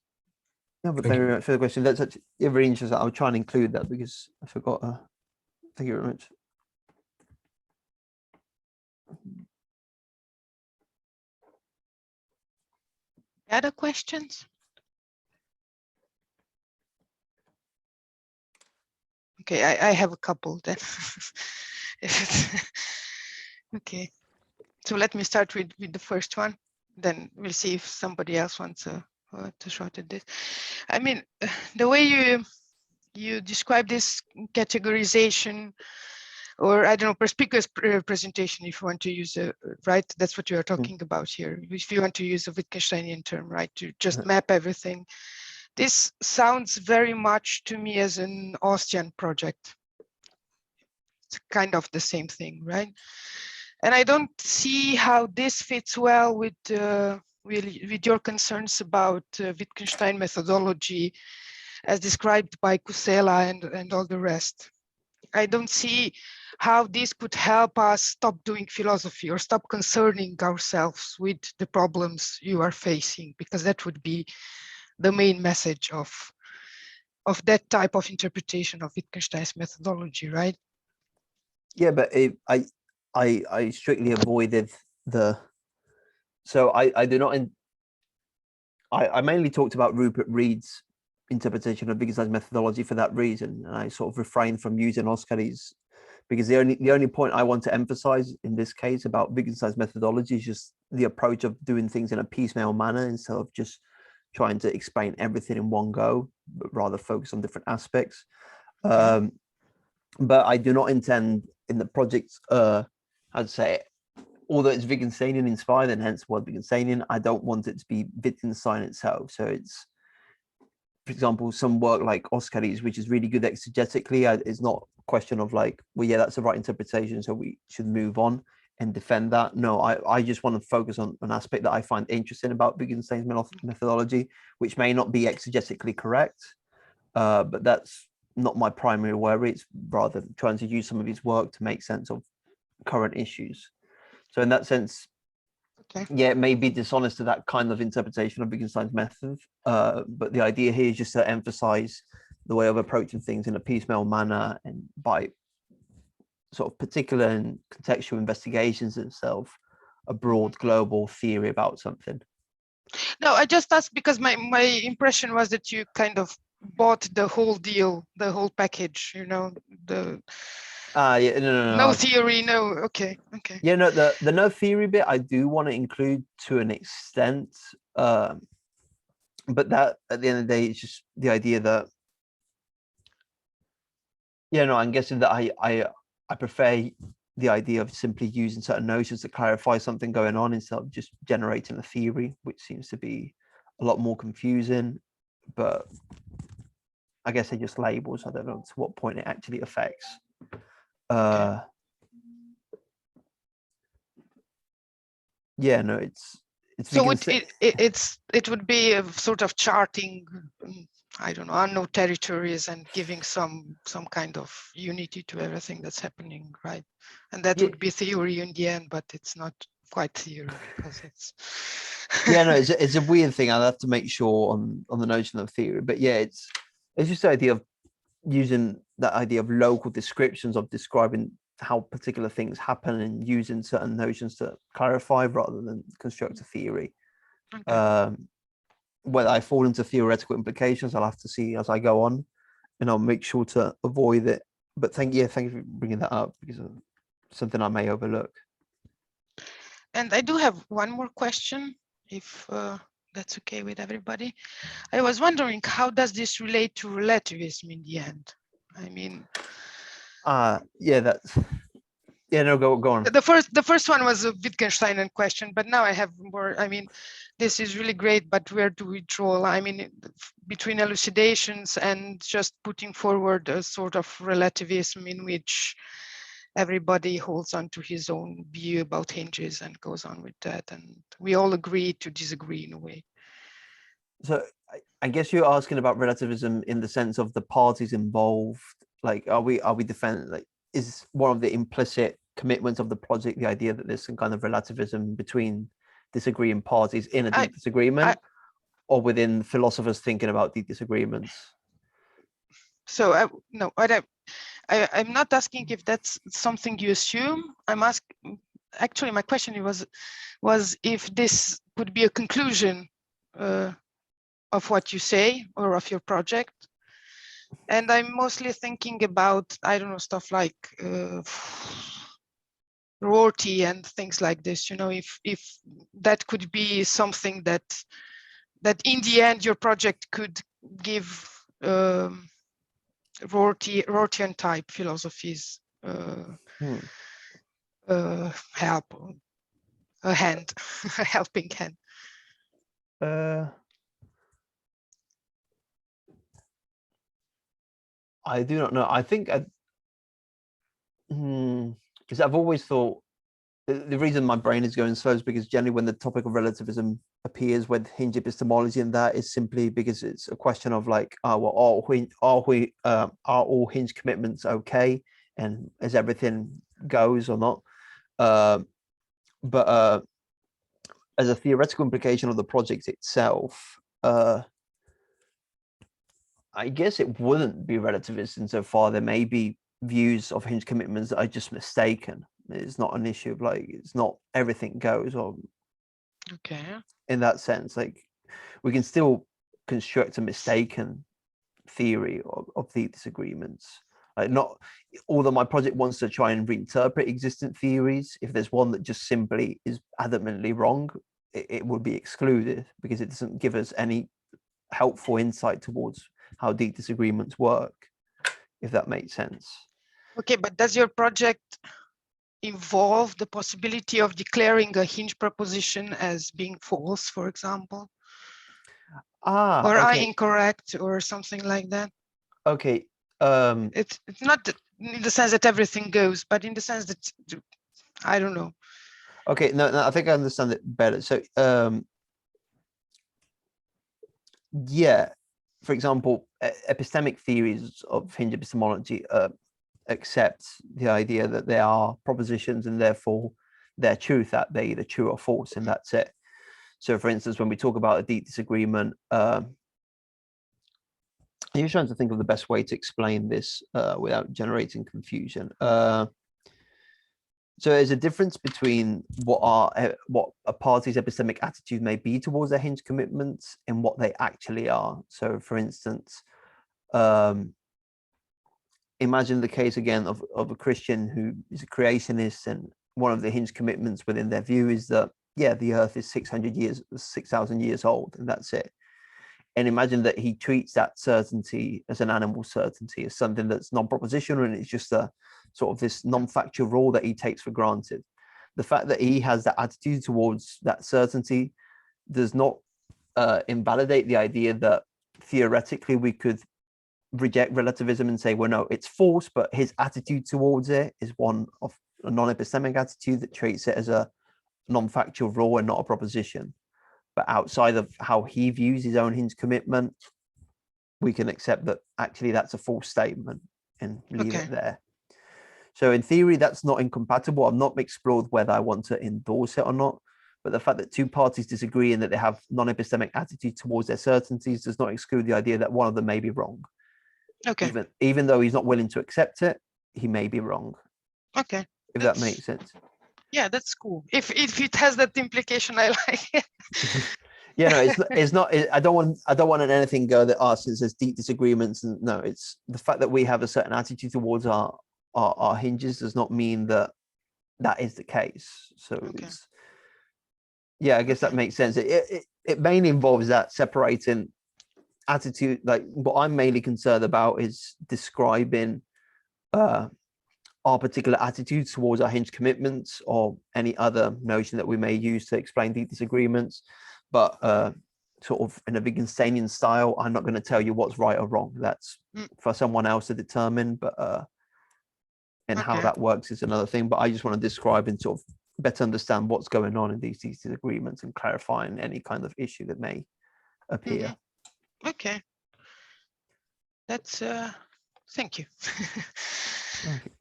Yeah, but thank you very much for the question. That's actually very interesting. I'll try and include that because I forgot. Thank you very much. Other questions? Okay, I have a couple then. Okay, so let me start with the first one. Then we'll see if somebody else wants to shot at this. I mean, the way you describe this categorization, or I don't know, perspicuous presentation, if you want to use a, right? That's what you are talking about here. If you want to use a Wittgensteinian term, right? To just map everything. This sounds very much to me as an Austrian project. It's kind of the same thing, right? And I don't see how this fits well with your concerns about Wittgenstein methodology as described by Kusela and all the rest. I don't see how this could help us stop doing philosophy or stop concerning ourselves with the problems you are facing, because that would be the main message of that type of interpretation of Wittgenstein's methodology, right? Yeah, but I strictly avoided the, so I do not, I mainly talked about Rupert Reed's interpretation of Wittgenstein's methodology for that reason, and I sort of refrain from using Oskari's, because the only point I want to emphasize in this case about Wittgenstein's methodology is just the approach of doing things in a piecemeal manner instead of just trying to explain everything in one go, but rather focus on different aspects. But I do not intend in the project, I'd say, although it's Wittgensteinian inspired and hence the word Wittgensteinian, I don't want it to be Wittgenstein itself. So it's, for example, some work like Oskari's, which is really good exegetically, it's not a question of like, well, yeah, that's the right interpretation, so we should move on and defend that. No, I just want to focus on an aspect that I find interesting about Wittgenstein's methodology, which may not be exegetically correct, but that's not my primary worry. It's rather trying to use some of his work to make sense of current issues. So in that sense, yeah, it may be dishonest to that kind of interpretation of Wittgenstein's method, but the idea here is just to emphasize the way of approaching things in a piecemeal manner and by sort of particular and contextual investigations itself, a broad global theory about something. No, I just asked because my impression was that you kind of bought the whole deal, the whole package, you know, the yeah, no theory, no, okay. Yeah, no, the no theory bit I do want to include to an extent, but that at the end of the day, it's just the idea that, yeah, no, I'm guessing that I prefer the idea of simply using certain notions to clarify something going on instead of just generating a theory, which seems to be a lot more confusing. But I guess they're just labels. I don't know to what point it actually affects. Yeah, no, it's so it would be a sort of charting, I don't know, unknown territories and giving some kind of unity to everything that's happening, right? And that would be theory in the end, but it's not quite theory because it's yeah, no, it's a weird thing. I'll have to make sure on the notion of theory, but yeah, it's just the idea of using that idea of local descriptions of describing how particular things happen and using certain notions to clarify rather than construct a theory. Whether I fall into theoretical implications, I'll have to see as I go on, and I'll make sure to avoid it. But thank you for bringing that up, because of something I may overlook. And I do have one more question, if that's okay with everybody. I was wondering, how does this relate to relativism in the end? I mean, yeah, that's, yeah, no, go on. The first one was a Wittgensteinian question, but now I have more. I mean, this is really great, but where do we draw? I mean, between elucidations and just putting forward a sort of relativism in which everybody holds on to his own view about hinges and goes on with that, and we all agree to disagree in a way. So I guess you're asking about relativism in the sense of the parties involved. Like, are we defending, like, is one of the implicit commitments of the project the idea that there's some kind of relativism between disagreeing parties in a disagreement, or within philosophers thinking about the disagreements? So no, I'm not asking if that's something you assume. I'm asking, actually, my question was if this could be a conclusion of what you say or of your project. And I'm mostly thinking about, I don't know, stuff like Rorty and things like this, you know, if that could be something that in the end your project could give Rortian type philosophies help, a hand, a helping hand. I do not know. I think because I've always thought the reason my brain is going slow is because generally when the topic of relativism appears with Hinge Epistemology, and that is simply because it's a question of like, well, are all Hinge commitments okay, and as everything goes or not? But as a theoretical implication of the project itself, I guess it wouldn't be relativist insofar there may be views of Hinge commitments that are just mistaken. It's not an issue of like, it's not everything goes, or okay, in that sense, like we can still construct a mistaken theory of the disagreements. Like, not, although my project wants to try and reinterpret existing theories, if there's one that just simply is adamantly wrong, it would be excluded because it doesn't give us any helpful insight towards how deep disagreements work, if that makes sense. Okay, but does your project involve the possibility of declaring a hinge proposition as being false, for example? Or are Okay. incorrect or something like that? Okay. It's not in the sense that everything goes, but in the sense that, I don't know. Okay, no, I think I understand it better. So, yeah, for example, epistemic theories of Hinge epistemology accept the idea that there are propositions and therefore they're truth, that they're either true or false, and that's it. So, for instance, when we talk about a deep disagreement, I'm just trying to think of the best way to explain this without generating confusion. So there's a difference between what a party's epistemic attitude may be towards their hinge commitments and what they actually are. So, for instance, imagine the case again of a Christian who is a creationist, and one of the hinge commitments within their view is that, yeah, the earth is 6,000 years old, and that's it. And imagine that he treats that certainty as an animal certainty, as something that's non-propositional, and it's just a sort of this non-factual rule that he takes for granted. The fact that he has that attitude towards that certainty does not invalidate the idea that theoretically we could reject relativism and say, well, no, it's false, but his attitude towards it is one of a non-epistemic attitude that treats it as a non-factual rule and not a proposition. But outside of how he views his own hinge commitment, we can accept that actually that's a false statement and leave it there. So in theory, that's not incompatible. I've not explored whether I want to endorse it or not, but the fact that two parties disagree and that they have non-epistemic attitude towards their certainties does not exclude the idea that one of them may be wrong. Okay. Even though he's not willing to accept it, he may be wrong. Okay. If that makes sense. Yeah, that's cool. If it has that implication, I like it. Yeah, no, it's not. I don't want anything go that since there's deep disagreements, and no, it's the fact that we have a certain attitude towards our hinges does not mean that is the case. So it's, yeah, I guess that makes sense. It mainly involves that separating attitude. Like, what I'm mainly concerned about is describing our particular attitudes towards our hinge commitments or any other notion that we may use to explain deep disagreements. But sort of in a Wittgensteinian style, I'm not going to tell you what's right or wrong. That's for someone else to determine. But and how that works is another thing. But I just want to describe and sort of better understand what's going on in these disagreements and clarifying any kind of issue that may appear. Okay. That's thank you.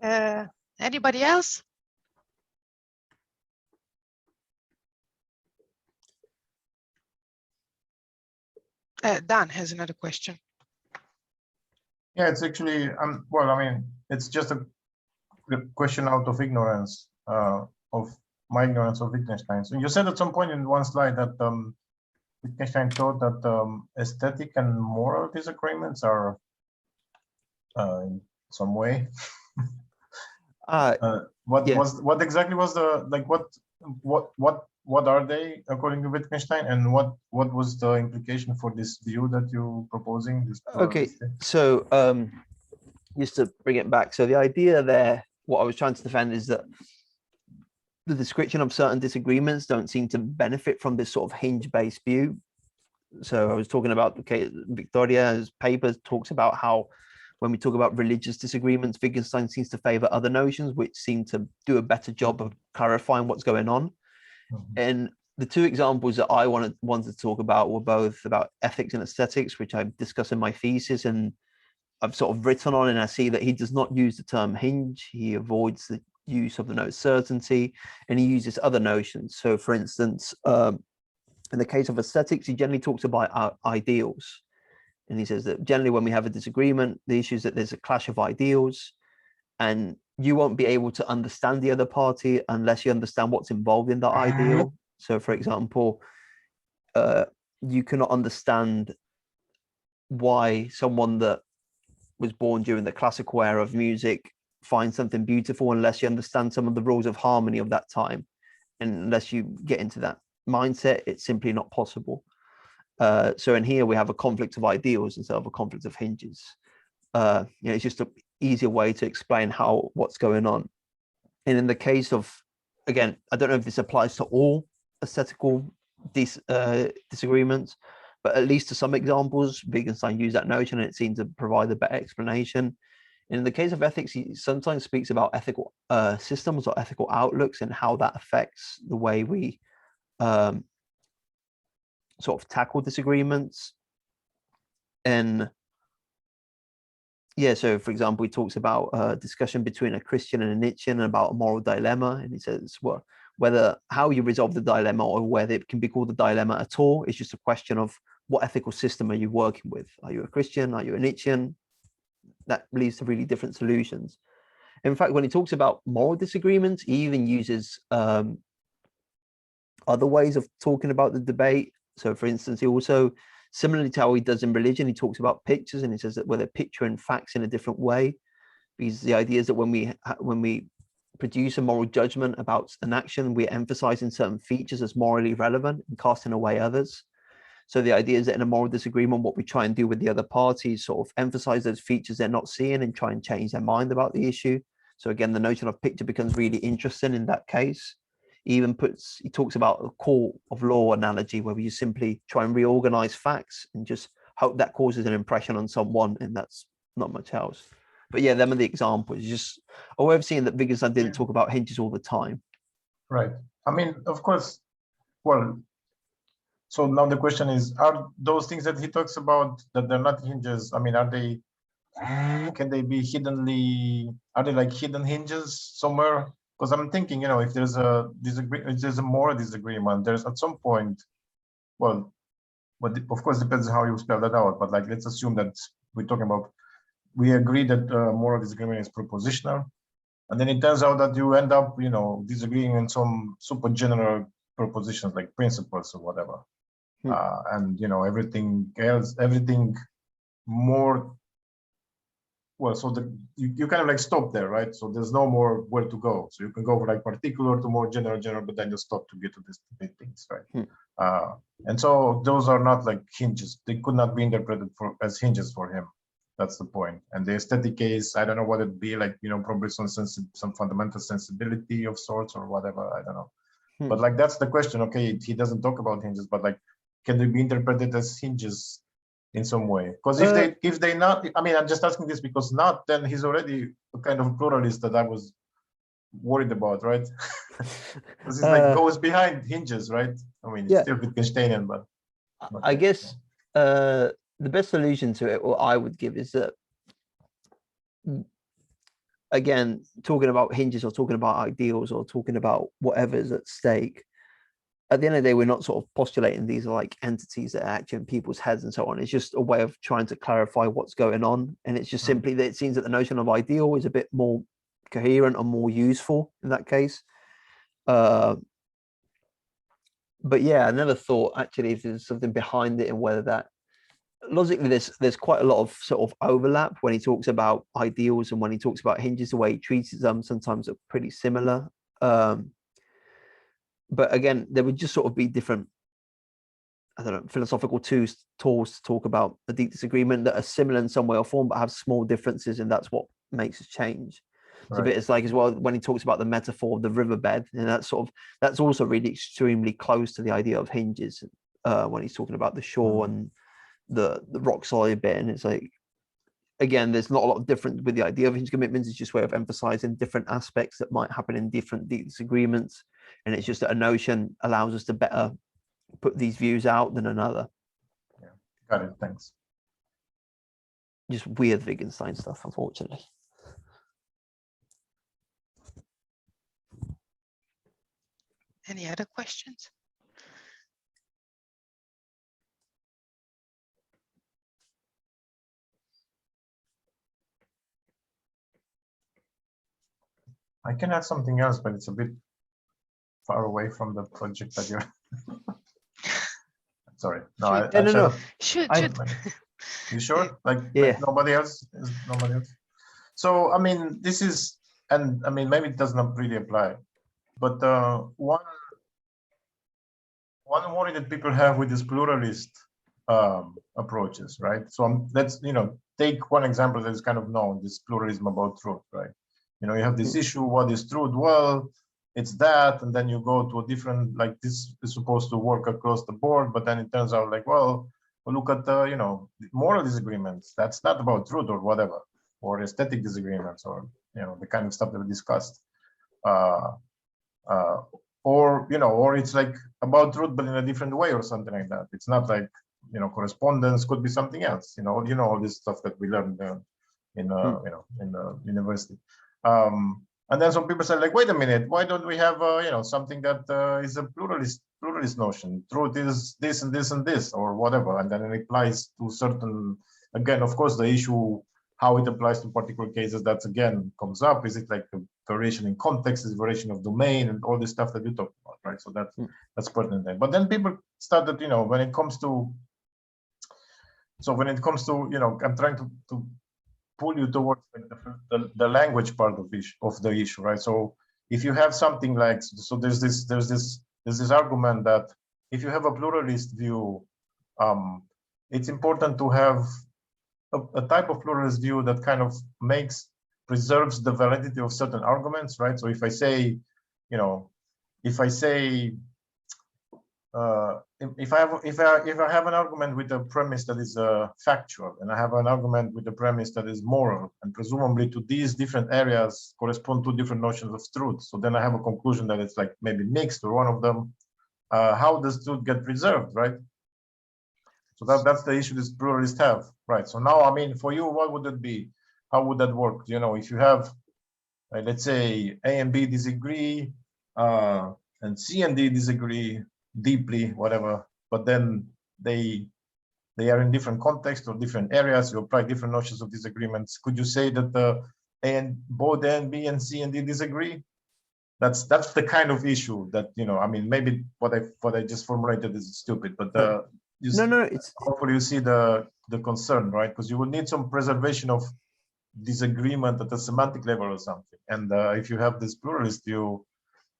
Okay. Anybody else? Dan has another question. Yeah, it's actually well, I mean, it's just a question out of ignorance, of my ignorance of Wittgenstein. So you said at some point in one slide that Wittgenstein thought that aesthetic and moral disagreements are in some way. What exactly was the, like, what are they according to Wittgenstein, and what was the implication for this view that you're proposing? Okay, so just to bring it back, so the idea there, what I was trying to defend is that the description of certain disagreements don't seem to benefit from this sort of hinge-based view. So I was talking about, okay, Victoria's paper talks about how when we talk about religious disagreements, Wittgenstein seems to favor other notions which seem to do a better job of clarifying what's going on. And the two examples that I wanted to talk about were both about ethics and aesthetics, which I discuss in my thesis, and I've sort of written on, and I see that he does not use the term hinge. He avoids the use of the note certainty, and he uses other notions. So, for instance, in the case of aesthetics, he generally talks about ideals. And he says that generally when we have a disagreement, the issue is that there's a clash of ideals, and you won't be able to understand the other party unless you understand what's involved in that ideal. So, for example, you cannot understand why someone that was born during the classical era of music finds something beautiful unless you understand some of the rules of harmony of that time. And unless you get into that mindset, it's simply not possible. So in here we have a conflict of ideals instead of a conflict of hinges. It's just an easier way to explain what's going on. And in the case of, again, I don't know if this applies to all aesthetical disagreements, but at least to some examples, Wittgenstein used that notion and it seemed to provide a better explanation. In the case of ethics, he sometimes speaks about ethical systems or ethical outlooks and how that affects the way we sort of tackle disagreements. And yeah, so for example, he talks about a discussion between a Christian and a Nietzschean about a moral dilemma. And he says, well, how you resolve the dilemma or whether it can be called a dilemma at all is just a question of what ethical system are you working with? Are you a Christian? Are you a Nietzschean? That leads to really different solutions. In fact, when he talks about moral disagreements, he even uses other ways of talking about the debate. So for instance, he also, similarly to how he does in religion, he talks about pictures and he says that we're picturing facts in a different way. Because the idea is that when we produce a moral judgment about an action, we're emphasizing certain features as morally relevant and casting away others. So the idea is that in a moral disagreement, what we try and do with the other party is sort of emphasize those features they're not seeing and try and change their mind about the issue. So again, the notion of picture becomes really interesting in that case. He talks about a court of law analogy where we just simply try and reorganize facts and just hope that causes an impression on someone, and that's not much else. But yeah, them are the examples. Just a way of seeing that Wittgenstein didn't talk about hinges all the time. Right. I mean, of course, well, so now the question is, are those things that he talks about that they're not hinges, I mean, can they be are they like hidden hinges somewhere? Because I'm thinking, if there's a moral disagreement, there's at some point, well, but of course depends on how you spell that out, but like, let's assume that we agree that moral disagreement is propositional, and then it turns out that you end up, disagreeing in some super general propositions like principles or whatever. And everything more, well, so you kind of like stop there, right? So there's no more where to go. So you can go from like particular to more general, but then you stop to get to these big things, right? And so those are not like hinges. They could not be interpreted as hinges for him. That's the point. And the aesthetic case, I don't know what it'd be like, probably some fundamental sensibility of sorts or whatever, I don't know. But like, that's the question. Okay, he doesn't talk about hinges, but like, can they be interpreted as hinges in some way? Because if they not, I mean, I'm just asking this because not, then he's already a kind of pluralist that I was worried about, right? Because it's like goes behind hinges, right? I mean, it's still Wittgensteinian, but I guess the best solution to it, what I would give, is that, again, talking about hinges or talking about ideals or talking about whatever's at stake, at the end of the day, we're not sort of postulating these are like entities that are actually in people's heads and so on. It's just a way of trying to clarify what's going on. And it's just simply that it seems that the notion of ideal is a bit more coherent or more useful in that case. But yeah, I never thought actually if there's something behind it and whether that logically there's quite a lot of sort of overlap when he talks about ideals and when he talks about hinges. The way he treats them sometimes are pretty similar. But again, there would just sort of be different, I don't know, philosophical tools to talk about a deep disagreement that are similar in some way or form, but have small differences, and that's what makes a change. Right. So it's like as well when he talks about the metaphor of the riverbed, and that's also really extremely close to the idea of hinges when he's talking about the shore and the rock solid bit. And it's like, again, there's not a lot of difference with the idea of hinge commitments. It's just a way of emphasizing different aspects that might happen in different deep disagreements. And it's just that a notion allows us to better put these views out than another. Yeah, got it. Thanks. Just weird Wittgenstein stuff, unfortunately. Any other questions? I can add something else, but it's a bit far away from the project that you're. Sorry. No, should. You sure? Like Yeah. nobody else? Is nobody else? So I mean, this is, and I mean, maybe it does not really apply, but one worry that people have with this pluralist approaches, right? So let's take one example that is kind of known, this pluralism about truth, right? You have this issue, what is truth? Well, it's that, and then you go to a different, like this is supposed to work across the board, but then it turns out like, well, look at moral disagreements. That's not about truth or whatever, or aesthetic disagreements, or the kind of stuff that we discussed. Or it's like about truth, but in a different way or something like that. It's not like, correspondence could be something else, all this stuff that we learned in the university. And then some people say like, wait a minute, why don't we have, something that is a pluralist notion? Truth is this and this and this or whatever. And then it applies to certain, again, of course, the issue, how it applies to particular cases, that again comes up. Is it like a variation in context, is variation of domain, and all this stuff that you talk about, right? So that's pertinent there. But then people started, when it comes to, I'm trying to pull you towards the language part of the issue, right? So if you have something like, so there's this argument that if you have a pluralist view, it's important to have a type of pluralist view that kind of preserves the validity of certain arguments, right? So if I say, if I have an argument with a premise that is factual, and I have an argument with a premise that is moral, and presumably to these different areas correspond to different notions of truth. So then I have a conclusion that it's like maybe mixed or one of them. How does truth get preserved, right? So that's the issue this pluralists have, right? So now, I mean, for you, what would it be? How would that work? If you have, let's say, A and B disagree, and C and D disagree deeply, whatever, but then they are in different contexts or different areas. You apply different notions of disagreements. Could you say that both A and B and C and D disagree? That's the kind of issue that I mean, maybe what I just formulated is stupid, but it's hopefully you see the concern, right? Because you will need some preservation of disagreement at a semantic level or something. And if you have this pluralist view,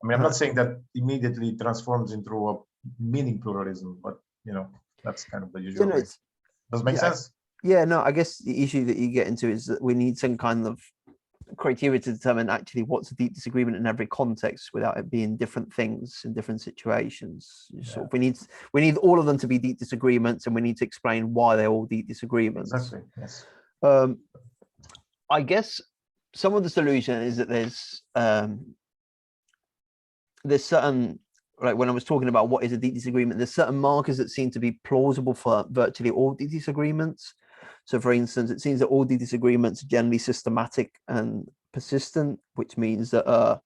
I mean, I'm not saying that immediately transforms into a meaning pluralism, but that's kind of the usual. Does it make sense? Yeah, no, I guess the issue that you get into is that we need some kind of criteria to determine actually what's a deep disagreement in every context without it being different things in different situations. Yeah. So we need all of them to be deep disagreements, and we need to explain why they're all deep disagreements. Exactly. Yes. I guess some of the solution is that there's certain, like when I was talking about what is a deep disagreement, there's certain markers that seem to be plausible for virtually all deep disagreements. So for instance, it seems that all deep disagreements are generally systematic and persistent, which means that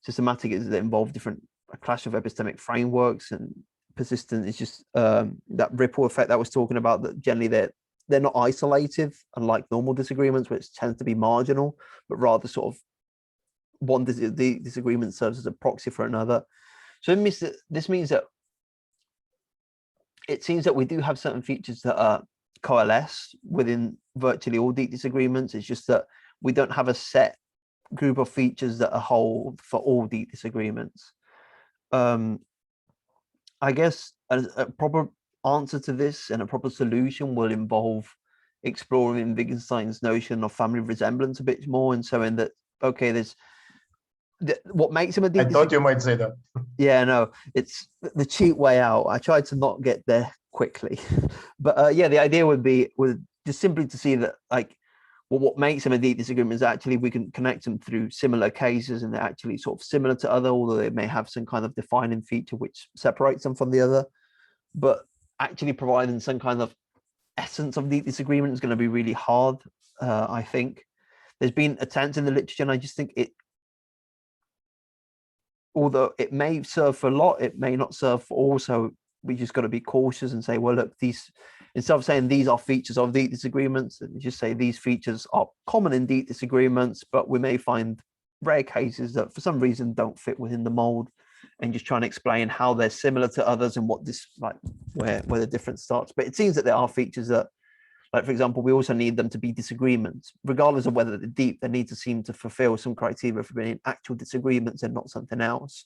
systematic is that involve a clash of epistemic frameworks, and persistent is just that ripple effect that I was talking about, that generally they're not isolated, unlike normal disagreements, which tends to be marginal, but rather sort of one disagreement serves as a proxy for another. So this means that it seems that we do have certain features that coalesce within virtually all deep disagreements. It's just that we don't have a set group of features that are whole for all deep disagreements. I guess a proper answer to this and a proper solution will involve exploring Wittgenstein's notion of family resemblance a bit more, and so in that, okay, there's what makes him a deep I thought you might say that. Yeah, no, it's the cheap way out. I tried to not get there quickly, but yeah, the idea would just simply to see that, like, well, what makes them a deep disagreement is actually we can connect them through similar cases, and they're actually sort of similar to other, although they may have some kind of defining feature which separates them from the other. But actually providing some kind of essence of deep disagreement is going to be really hard. I think there's been attempts in the literature, and I just think although it may serve for a lot, it may not serve for all. So we just got to be cautious and say, well, look, instead of saying these are features of deep disagreements, and just say these features are common in deep disagreements, but we may find rare cases that for some reason don't fit within the mold, and just try and explain how they're similar to others and what this, like, where the difference starts. But it seems that there are features that, Like, for example, we also need them to be disagreements, regardless of whether they're deep. They need to seem to fulfill some criteria for being actual disagreements and not something else,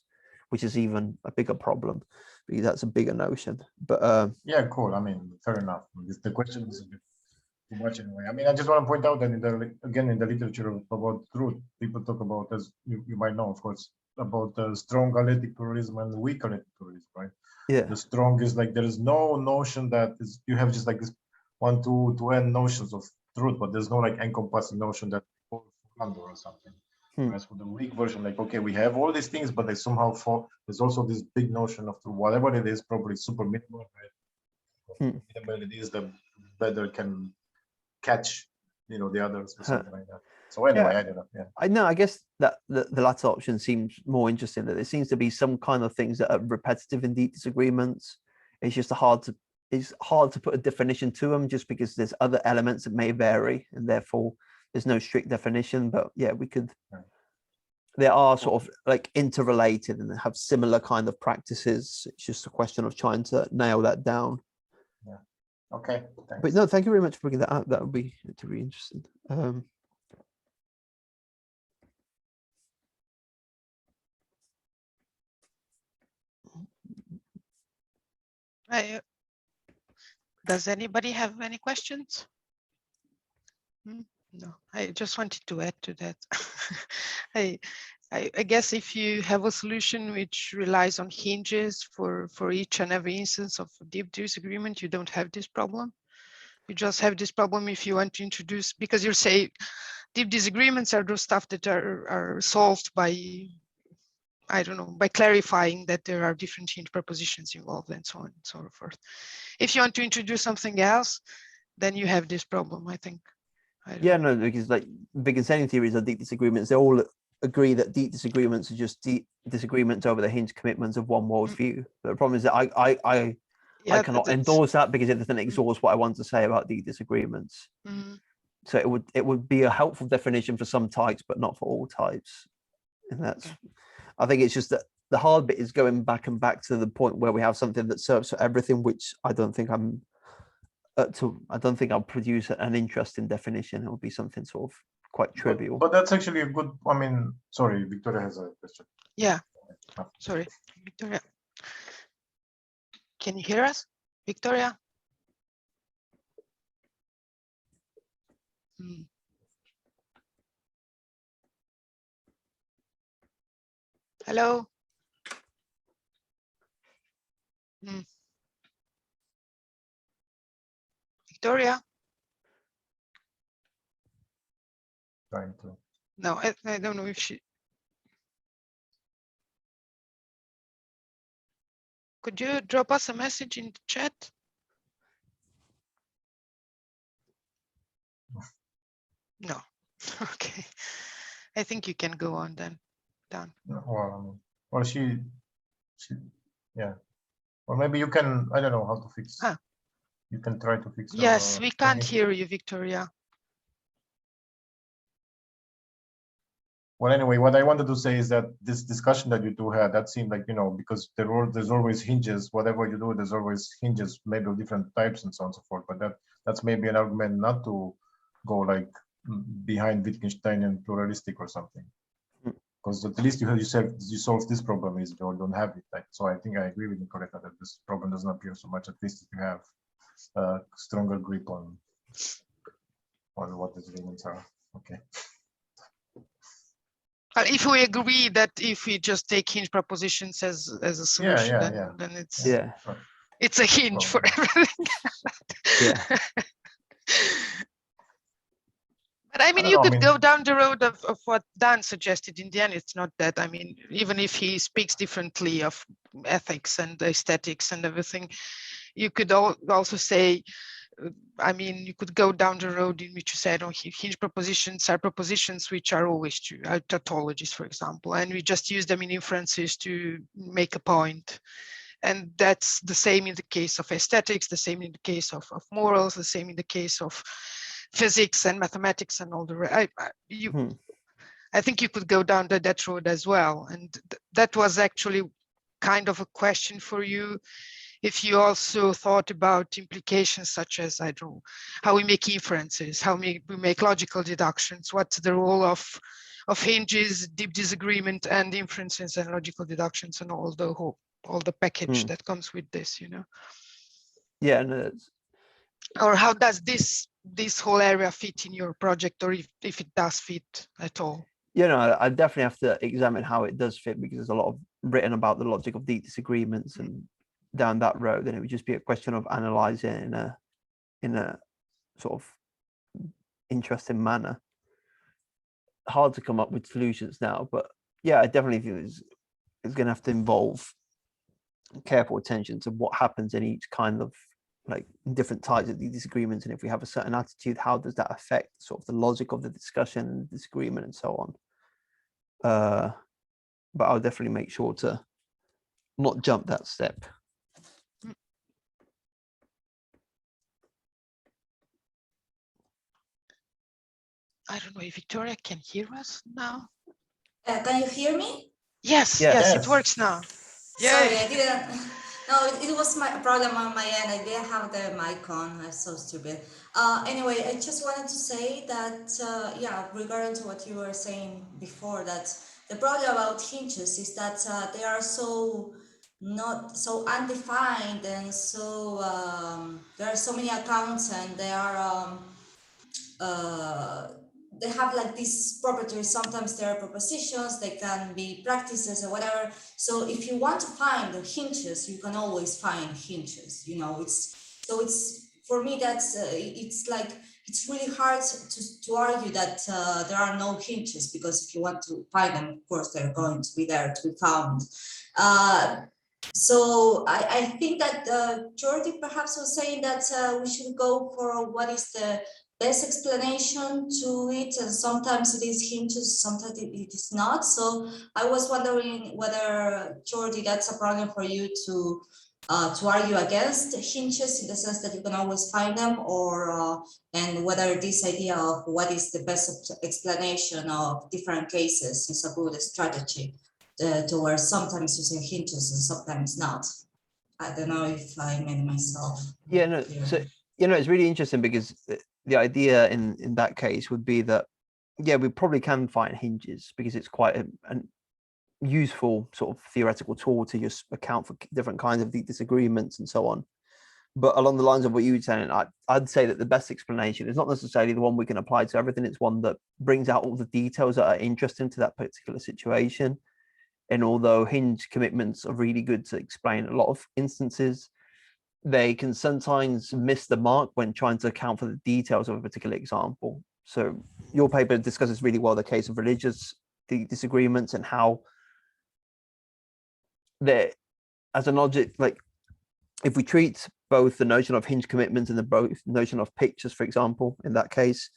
which is even a bigger problem, because that's a bigger notion. But yeah, cool. I mean, fair enough. The question is a bit too much anyway. I mean, I just want to point out that in the literature about truth, people talk about, as you might know, of course, about strong analytic pluralism and weak analytic pluralism, right? yeah, The strong is like there is no notion that is, you have just like this 1 to n notions of truth, but there's no like encompassing notion that falls under or something. Whereas for the weak version, like, okay, we have all these things, but they somehow fall. There's also this big notion of truth. Whatever it is, probably super minimal, right? The minimal it is, the better can catch, the others or something like that. So anyway, I don't know. Yeah. I know. I guess that the latter option seems more interesting. That there seems to be some kind of things that are repetitive in deep disagreements. It's just it's hard to put a definition to them, just because there's other elements that may vary, and therefore there's no strict definition. But yeah, we could. They are sort of like interrelated and have similar kind of practices. It's just a question of trying to nail that down. Yeah. Okay. Thanks. But no, thank you very much for bringing that up. That would be really interesting. Does anybody have any questions? No, I just wanted to add to that. I guess if you have a solution which relies on hinges for each and every instance of deep disagreement, you don't have this problem. You just have this problem if you want to introduce, because you say deep disagreements are those stuff that are solved by, I don't know, by clarifying that there are different hinge propositions involved and so on and so forth. If you want to introduce something else, then you have this problem, I think. Yeah, no, because like Wittgenstein theories are deep disagreements. They all agree that deep disagreements are just deep disagreements over the hinge commitments of one worldview. But the problem is that I cannot endorse that because it doesn't exhaust what I want to say about deep disagreements. So it would be a helpful definition for some types, but not for all types. And that's, I think it's just that the hard bit is going back and back to the point where we have something that serves for everything, which I don't think I don't think I'll produce an interesting definition. It would be something sort of quite trivial. But that's actually a good, I mean, sorry, Victoria has a question. Yeah, sorry, Victoria. Can you hear us, Victoria? Hello? Victoria? Trying to. No, I don't know if she. Could you drop us a message in the chat? No. Okay. I think you can go on then. Done. Well, she, yeah. Or maybe you can, I don't know how to fix. You can try to fix. Yes, we can't hear you, Victoria. Well, anyway, what I wanted to say is that this discussion that you two had, that seemed like, because there's always hinges, whatever you do, there's always hinges, maybe of different types and so on and so forth. But that's maybe an argument not to go like behind Wittgenstein and pluralistic or something. Because at least you solve this problem is you don't have it. Like, so I think I agree with Nicoletta that this problem doesn't appear so much, at least if you have a stronger grip on what the disagreements are. Okay. If we agree that if we just take hinge propositions as a solution, then it's a hinge for everything. But I mean, you could go down the road of what Dan suggested. In the end, it's not that. I mean, even if he speaks differently of ethics and aesthetics and everything, you could also say, I mean, you could go down the road in which you said, hinge propositions are propositions which are always true, tautologies, for example, and we just use them in inferences to make a point. And that's the same in the case of aesthetics, the same in the case of morals, the same in the case of physics and mathematics and all the rest. I think you could go down that road as well. And that was actually kind of a question for you. if you also thought about implications such as, I don't know, how we make inferences, how we make logical deductions, what's the role of hinges, deep disagreement, and inferences and logical deductions, and all the package that comes with this, you know. Yeah, no, or how does this whole area fit in your project, or if it does fit at all? You know, I definitely have to examine how it does fit, because there's a lot of written about the logic of deep disagreements and down that road, and it would just be a question of analyzing it in a sort of interesting manner. Hard to come up with solutions now, but yeah, I definitely think it's going to have to involve careful attention to what happens in each kind of, like, different types of these disagreements, and if we have a certain attitude, how does that affect sort of the logic of the discussion and disagreement and so on. But I'll definitely make sure to not jump that step. I don't know if Victoria can hear us now. Can you hear me? Yes, Yes. yes, it works now. Sorry, Yay. I didn't. No, it was my problem on my end. I didn't have the mic on. I'm so stupid. Anyway, I just wanted to say that, yeah, regarding to what you were saying before, that the problem about hinges is that they are so not so undefined, and so there are so many accounts, and they are they have like these properties. Sometimes they are propositions, they can be practices or whatever. So if you want to find the hinges, you can always find hinges, you know. It's for me, that's it's like, it's really hard to argue that there are no hinges, because if you want to find them, of course they're going to be there to be found. So I think that Jordi perhaps was saying that we should go for what is the best explanation to it, and sometimes it is hinges, sometimes it is not. So I was wondering whether, Jordi, that's a problem for you to argue against hinges, in the sense that you can always find them, or and whether this idea of what is the best explanation of different cases is a good strategy towards sometimes using hinges and sometimes not. I don't know if I made myself Yeah, no, clear. so, you know, it's really interesting, because the idea in that case would be that, yeah, we probably can find hinges, because it's quite a useful sort of theoretical tool to just account for different kinds of disagreements and so on. But along the lines of what you were saying, I'd say that the best explanation is not necessarily the one we can apply to everything. It's one that brings out all the details that are interesting to that particular situation. And although hinge commitments are really good to explain a lot of instances, they can sometimes miss the mark when trying to account for the details of a particular example. So your paper discusses really well the case of religious disagreements, and how they're, as an object, like, if we treat both the notion of hinge commitments and the both notion of pictures, for example, in that case,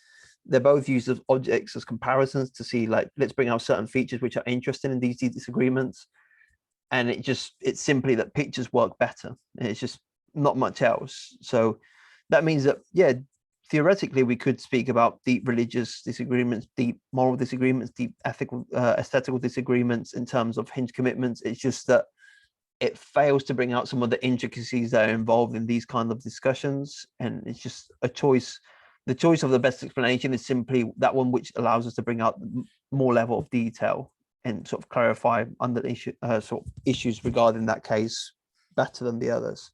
they're both used as objects, as comparisons to see, like, let's bring out certain features which are interesting in these disagreements. And it's simply that pictures work better. It's just not much else. So that means that, yeah, theoretically we could speak about deep religious disagreements, deep moral disagreements, deep ethical, aesthetical disagreements in terms of hinge commitments. It's just that it fails to bring out some of the intricacies that are involved in these kind of discussions. And it's just a choice. The choice of the best explanation is simply that one which allows us to bring out more level of detail and sort of clarify under sort of issues regarding that case better than the others.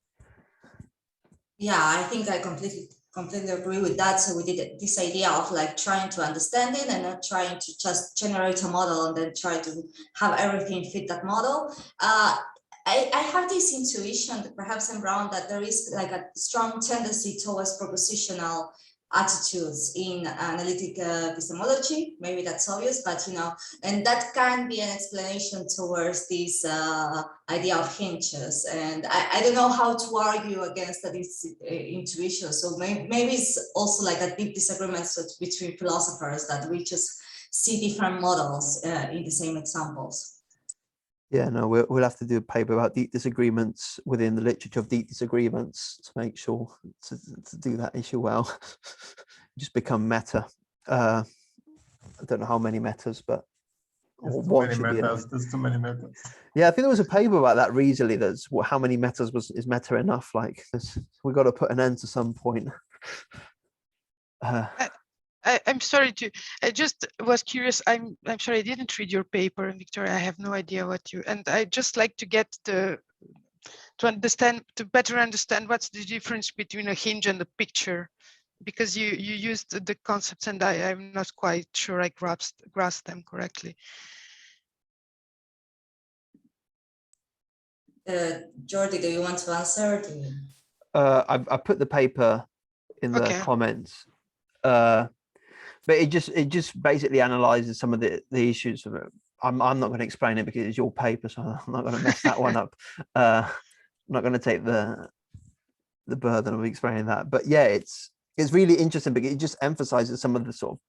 Yeah, I think I completely agree with that. So we did this idea of like trying to understand it and not trying to just generate a model and then try to have everything fit that model. I have this intuition that perhaps I'm wrong, that there is like a strong tendency towards propositional attitudes in analytic epistemology. Maybe that's obvious, but you know, and that can be an explanation towards this idea of hinges. And I don't know how to argue against that intuition. So maybe it's also like a deep disagreement between philosophers, that we just see different models in the same examples. Yeah, no, we'll have to do a paper about deep disagreements within the literature of deep disagreements to make sure to do that issue well. Just become meta. I don't know how many metas, but or There's too what many should be methods. There's too many methods. Yeah, I think there was a paper about that recently. That's how many metas is meta enough? Like, we got to put an end to some point. I'm sorry I just was curious. I'm sorry I didn't read your paper, and Victoria, I have no idea what you. And I just like to get to better understand what's the difference between a hinge and a picture, because you used the concepts, and I'm not quite sure I grasped them correctly. Jordi, do you want to answer? I put the paper in the comments, but it just basically analyzes some of the issues of it. I'm not going to explain it because it's your paper, so I'm not going to mess that one up. I'm not going to take the burden of explaining that. But yeah, it's really interesting because it just emphasizes some of the sort of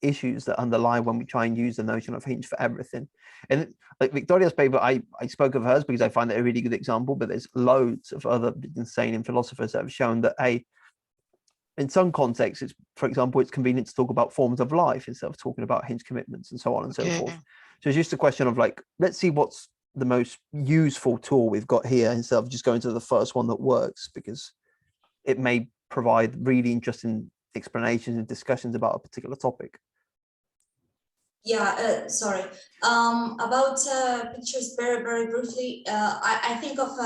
issues that underlie when we try and use the notion of hinge for everything. And like Victoria's paper, I spoke of hers because I find it a really good example, but there's loads of other insane philosophers that have shown that in some contexts, it's, for example, it's convenient to talk about forms of life instead of talking about hinge commitments and so on and so forth. So it's just a question of like, let's see what's the most useful tool we've got here instead of just going to the first one that works, because it may provide really interesting explanations and discussions about a particular topic. Yeah, sorry. About pictures, very, very briefly, I think of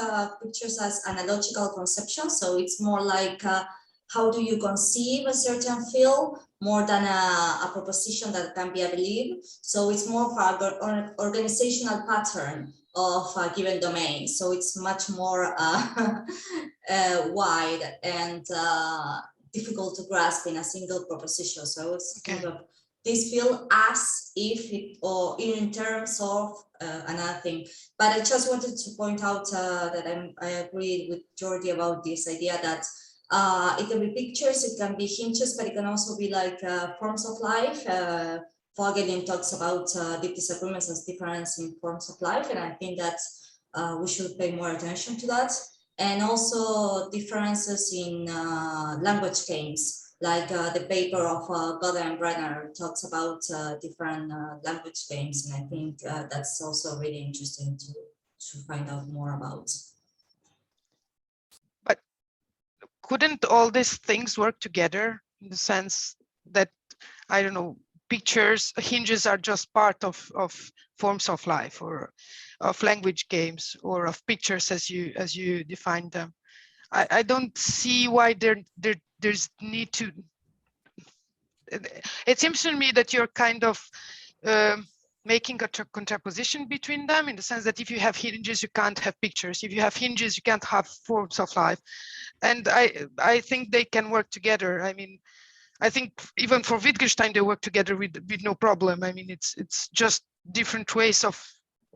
pictures as analogical conception. So it's more like how do you conceive a certain field more than a proposition that can be a belief. So it's more of an organizational pattern of a given domain. So it's much more wide and difficult to grasp in a single proposition. So it's kind of this field as if it, or in terms of another thing. But I just wanted to point out that I agree with Jordi about this idea that it can be pictures, it can be hinges, but it can also be like forms of life. Vogelin talks about deep disagreements as difference in forms of life, and I think that we should pay more attention to that. And also differences in language games, like the paper of Goddard and Brenner talks about different language games, and I think that's also really interesting to find out more about. But couldn't all these things work together in the sense that, I don't know, pictures, hinges are just part of forms of life, or of language games, or of pictures as you define them? I don't see why there's need to. It seems to me that you're kind of making a contraposition between them, in the sense that if you have hinges, you can't have pictures. If you have hinges, you can't have forms of life. And I think they can work together. I mean, I think even for Wittgenstein, they work together with no problem. I mean, it's just different ways of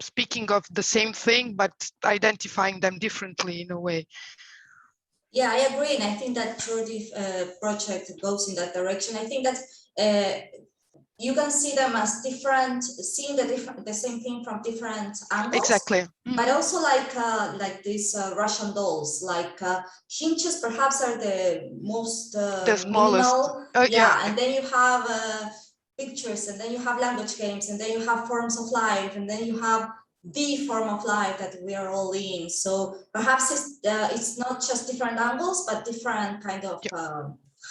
speaking of the same thing, but identifying them differently in a way. Yeah, I agree, and I think that Jordi's project goes in that direction. I think that you can see them as different, seeing the same thing from different angles. Exactly. But also like these Russian dolls, like hinges perhaps are the most the smallest. minimal. Yeah, and then you have pictures, and then you have language games, and then you have forms of life, and then you have the form of life that we are all in. So perhaps it's not just different angles, but different kind of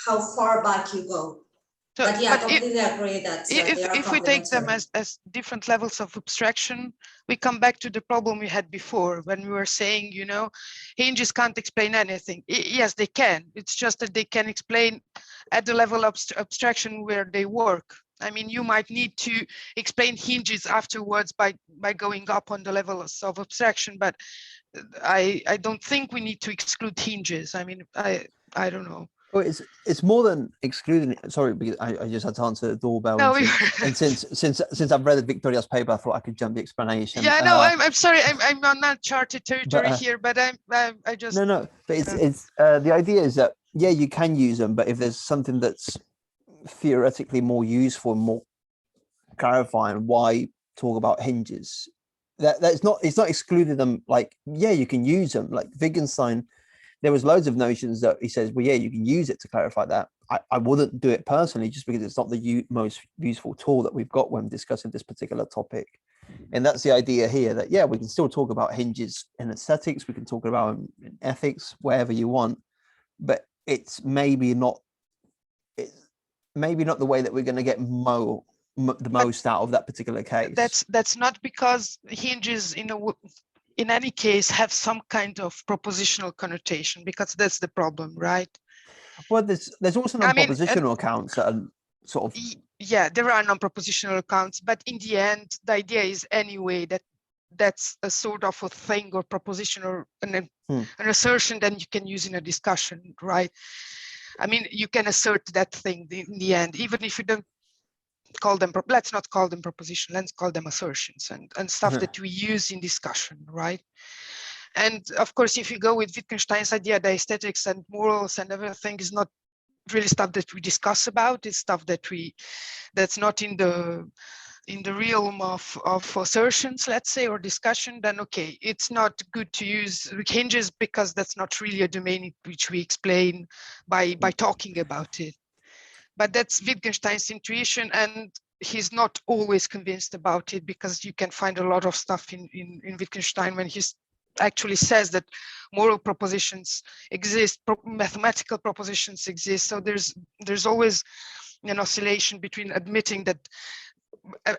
how far back you go. So, but yeah, I completely agree that if we take them as different levels of abstraction, we come back to the problem we had before when we were saying, you know, hinges can't explain anything. Yes, they can. It's just that they can explain at the level of abstraction where they work. I mean, you might need to explain hinges afterwards by going up on the levels of abstraction, but I don't think we need to exclude hinges. I mean, I don't know. Well, it's more than excluding. Sorry, because I just had to answer the doorbell. No, and since I've read Victoria's paper, I thought I could jump the explanation. Yeah, no, I'm sorry, I'm on uncharted territory here, but I just no. But it's the idea is that you can use them, but if there's something that's theoretically more useful and more clarifying, why talk about hinges? It's not excluding them. Like, you can use them. Like Wittgenstein, there was loads of notions that he says, well, you can use it to clarify that. I wouldn't do it personally just because it's not the most useful tool that we've got when discussing this particular topic. And that's the idea here, that, yeah, we can still talk about hinges in aesthetics, we can talk about in ethics, wherever you want, but it's maybe not the way that we're going to get the most out of that particular case. That's not because hinges in any case have some kind of propositional connotation, because that's the problem, right? Well, there's also non-propositional accounts that are sort of... Yeah, there are non-propositional accounts, but in the end, the idea is anyway that that's a sort of a thing or proposition or an assertion that you can use in a discussion, right? I mean, you can assert that thing in the end, even if you don't call them, let's not call them proposition, let's call them assertions and stuff that we use in discussion, right? And of course, if you go with Wittgenstein's idea, the aesthetics and morals and everything is not really stuff that we discuss about. It's stuff that's not in the realm of assertions, let's say, or discussion. Then okay, it's not good to use hinges because that's not really a domain which we explain by talking about it. But that's Wittgenstein's intuition, and he's not always convinced about it, because you can find a lot of stuff in Wittgenstein when he's actually says that moral propositions exist, mathematical propositions exist. So there's always an oscillation between admitting that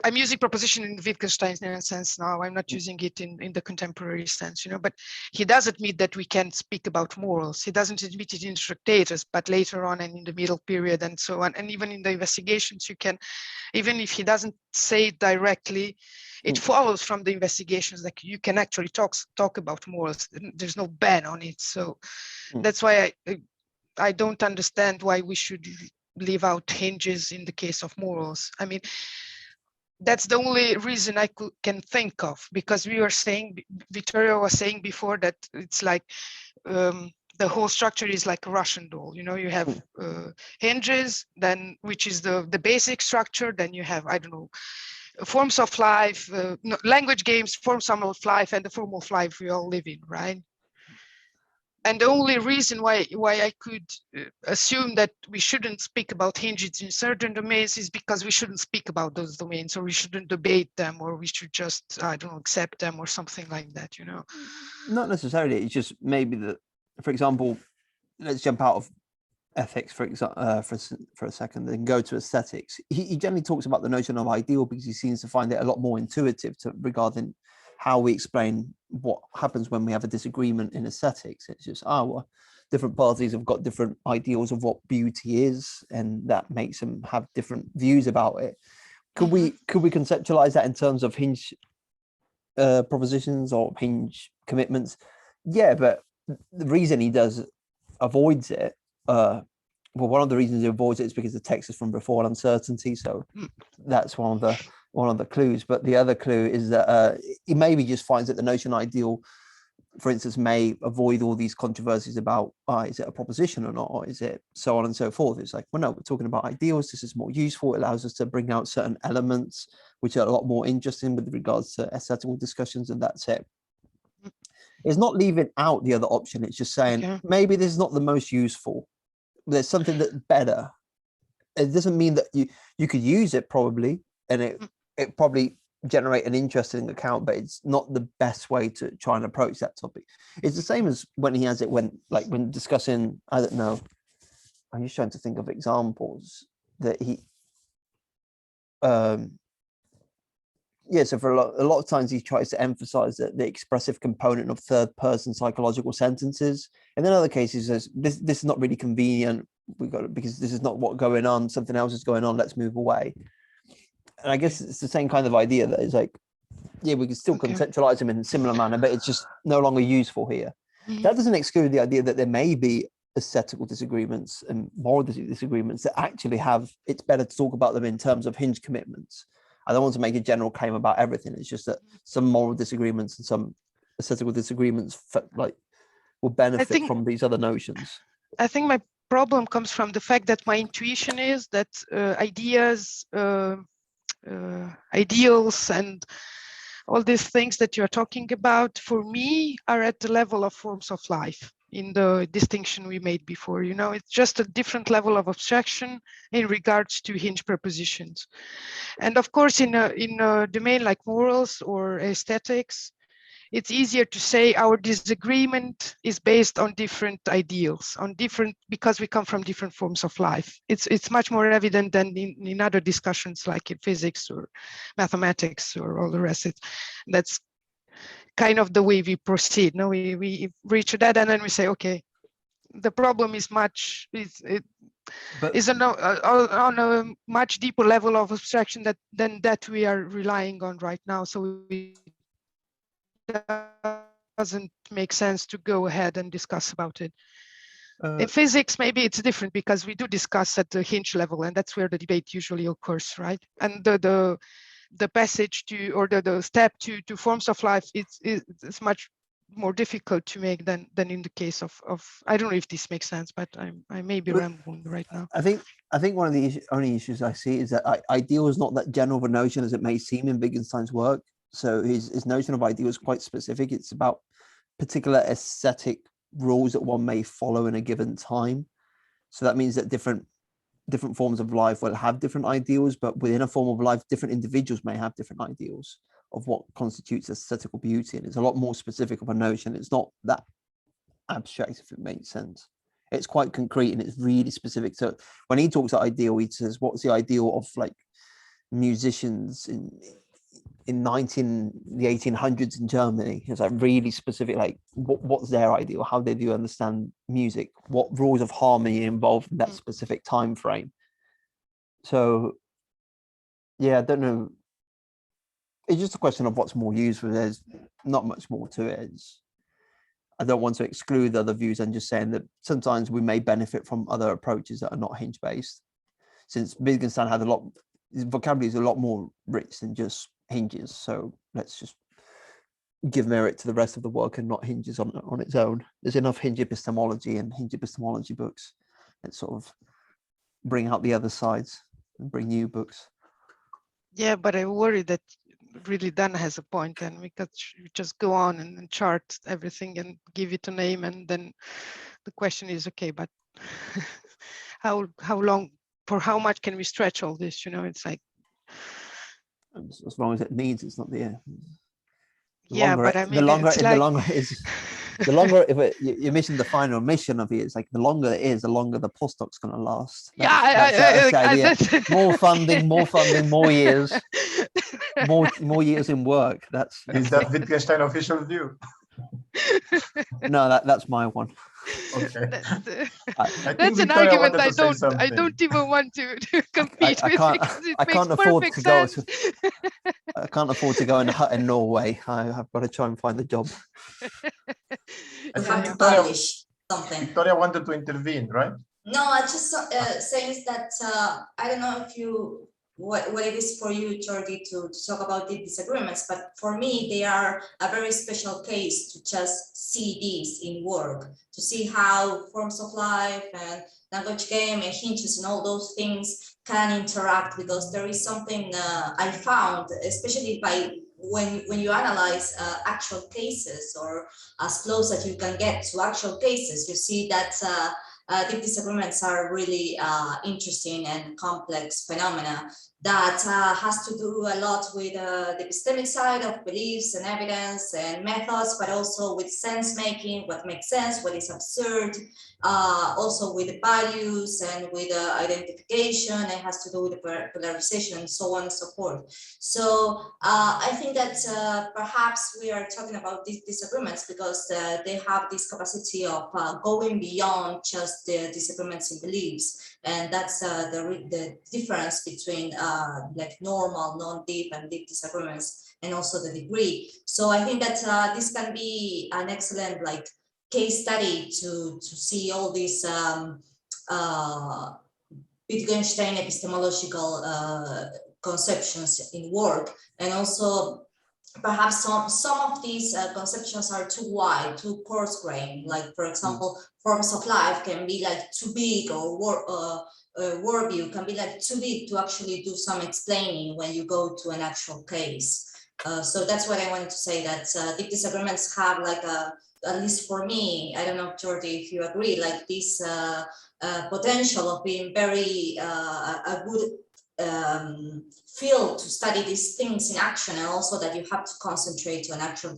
I'm using proposition in Wittgenstein sense now. I'm not using it in the contemporary sense, you know, but he does admit that we can speak about morals. He doesn't admit it in Tractatus, but later on and in the middle period and so on. And even in the investigations, you can, even if he doesn't say it directly, it follows from the investigations that you can actually talk about morals. There's no ban on it. So that's why I don't understand why we should leave out hinges in the case of morals. I mean, that's the only reason I can think of, because we were saying, Victoria was saying before that it's like the whole structure is like a Russian doll. You know, you have hinges, then which is the basic structure. Then you have, I don't know, forms of life, language games, forms of life, and the form of life we all live in, right? And the only reason why I could assume that we shouldn't speak about hinges in certain domains is because we shouldn't speak about those domains, or we shouldn't debate them, or we should just, I don't know, accept them or something like that, you know? Not necessarily. It's just maybe that, for example, let's jump out of ethics for a second and go to aesthetics. He generally talks about the notion of ideal because he seems to find it a lot more intuitive regarding how we explain what happens when we have a disagreement in aesthetics. It's just, well, different parties have got different ideals of what beauty is, and that makes them have different views about it. Could we conceptualize that in terms of hinge propositions or hinge commitments? Yeah, but the reason he avoids it, well, one of the reasons he avoids it is because the text is from before uncertainty. So that's one of the clues. But the other clue is that he maybe just finds that the notion ideal, for instance, may avoid all these controversies about is it a proposition or not, or is it so on and so forth. It's like, well, no, we're talking about ideals. This is more useful. It allows us to bring out certain elements which are a lot more interesting with regards to aesthetical discussions, and that's it. It's not leaving out the other option. It's just saying maybe this is not the most useful. There's something that's better. It doesn't mean that you could use it probably, and it probably generate an interesting account, but it's not the best way to try and approach that topic. It's the same as when he has it when discussing, I don't know, I'm just trying to think of examples that he so for a lot of times he tries to emphasize the expressive component of third person psychological sentences, and then other cases he says this is not really convenient, because this is not what's going on, something else is going on, let's move away. And I guess it's the same kind of idea that is like, yeah, we can still conceptualize them in a similar manner, but it's just no longer useful here. That doesn't exclude the idea that there may be aesthetical disagreements and moral disagreements that actually it's better to talk about them in terms of hinge commitments. I don't want to make a general claim about everything. It's just that some moral disagreements and some aesthetical disagreements will benefit from these other notions. I think my problem comes from the fact that my intuition is that ideas, ideals, and all these things that you're talking about, for me, are at the level of forms of life. in the distinction we made before. You know, it's just a different level of abstraction in regards to Hinge propositions. And of course, in a domain like morals or aesthetics, it's easier to say our disagreement is based on different ideals, because we come from different forms of life. It's much more evident than in other discussions like in physics or mathematics or all the rest. That's kind of the way we proceed. No, we reach that and then we say, okay, the problem is on a much deeper level of abstraction than that we are relying on right now. So it doesn't make sense to go ahead and discuss about it. In physics, maybe it's different because we do discuss at the Hinge level, and that's where the debate usually occurs, right? And the passage to, or the step to forms of life, it's much more difficult to make than in the case of I don't know if this makes sense, but I may be rambling right now. I think one of the only issues I see is that ideal is not that general of a notion as it may seem in Wittgenstein's work. So his notion of ideal is quite specific. It's about particular aesthetic rules that one may follow in a given time. So that means that different forms of life will have different ideals, but within a form of life, different individuals may have different ideals of what constitutes aesthetical beauty. And it's a lot more specific of a notion. It's not that abstract, if it makes sense. It's quite concrete and it's really specific. So when he talks about ideal, he says, what's the ideal of like musicians in the 1800s in Germany? It's like really specific, like what's their ideal? How do you understand music? What rules of harmony involved in that specific time frame? So yeah, I don't know. It's just a question of what's more useful. There's not much more to it. I don't want to exclude other views. I'm just saying that sometimes we may benefit from other approaches that are not Hinge based. Since Wittgenstein had his vocabulary is a lot more rich than just Hinges. So let's just give merit to the rest of the work and not Hinges on its own. There's enough Hinge Epistemology and Hinge Epistemology books that sort of bring out the other sides and bring new books. Yeah, but I worry that really Dan has a point, and we could just go on and chart everything and give it a name, and then the question is, okay, but how long, for how much can we stretch all this? You know, it's like, as long as it needs, it's not the yeah, but I mean, the longer you're missing the final mission of it, it's like the longer it is, the longer the postdoc's going to last. That's the idea. More funding, more years, more years in work. Is that Wittgenstein official view? No, that's my one. Okay. That's an argument I don't even want to compete with, because it makes perfect sense. I can't afford to go in a hut in Norway. I've got to try and find a job. We have to publish something. Victoria wanted to intervene, right? No, I just saying that I don't know if you what it is for you, Jordi, to talk about the disagreements, but for me, they are a very special case to just see these in work, to see how forms of life and language game and hinges and all those things can interact, because there is something I found, especially when you analyze actual cases, or as close as you can get to actual cases, you see that deep disagreements are really interesting and complex phenomena that has to do a lot with the epistemic side of beliefs and evidence and methods, but also with sense making, what makes sense, what is absurd, also with values and with identification. It has to do with the polarization and so on and so forth. So I think that perhaps we are talking about these disagreements because they have this capacity of going beyond just the disagreements in beliefs. And that's the difference between like normal, non-deep and deep disagreements, and also the degree. So I think that this can be an excellent like case study to see all these Wittgenstein epistemological conceptions in work, and also perhaps some of these conceptions are too wide, too coarse-grained. Like, for example, forms of life can be like too big, or worldview can be like too big to actually do some explaining when you go to an actual case. So that's what I wanted to say, that deep disagreements have like at least for me, I don't know, Jordi, if you agree, like this potential of being very a good field to study these things in action, and also that you have to concentrate on actual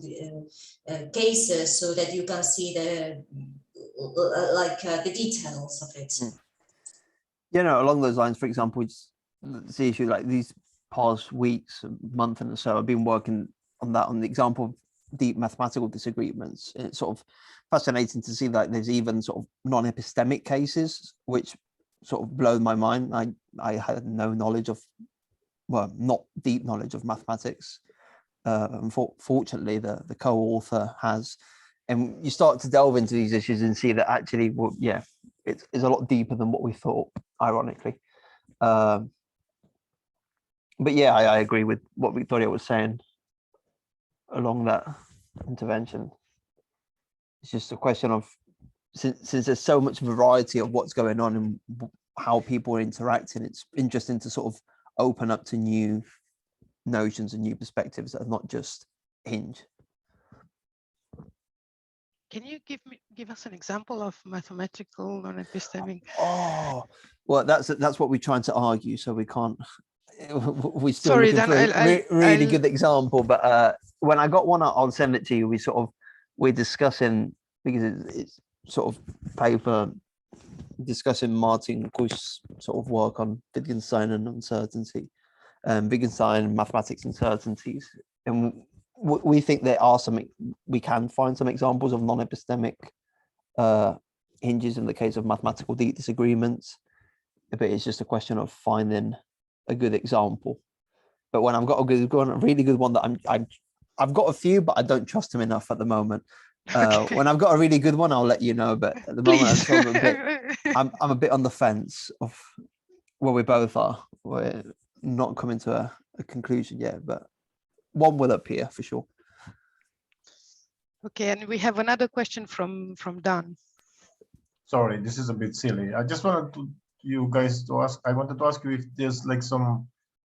cases so that you can see the the details of it. You know, along those lines, for example, it's the issue like these past weeks, month and so, I've been working on that, on the example of deep mathematical disagreements. And it's sort of fascinating to see that there's even sort of non-epistemic cases, which sort of blow my mind. I had no knowledge of, well, not deep knowledge of mathematics. Fortunately, the co-author has. And you start to delve into these issues and see that actually, well, yeah, it's a lot deeper than what we thought, ironically. But yeah, I agree with what Victoria was saying along that intervention. It's just a question of, since there's so much variety of what's going on and how people are interacting, it's interesting to sort of open up to new notions and new perspectives that are not just Hinge. Can you give us an example of mathematical non-epistemic? Oh, well, that's what we're trying to argue, so we can't. We're still Sorry, looking then for a really good example. But when I got one, I'll send it to you. We're discussing, because it's sort of paper discussing Martin Kusch's sort of work on Wittgenstein and uncertainty, Wittgenstein, mathematics uncertainties, and we think there are we can find some examples of non-epistemic hinges in the case of mathematical deep disagreements, but it's just a question of finding a good example. But when I've got a really good one that I've got a few, but I don't trust them enough at the moment. Okay. When I've got a really good one, I'll let you know. But at the moment, I'm sort of I'm a bit on the fence of where we both are. We're not coming to a conclusion yet, but one will appear for sure. Okay, and we have another question from Dan. Sorry, this is a bit silly. I just wanted you guys to ask. I wanted to ask you if there's like some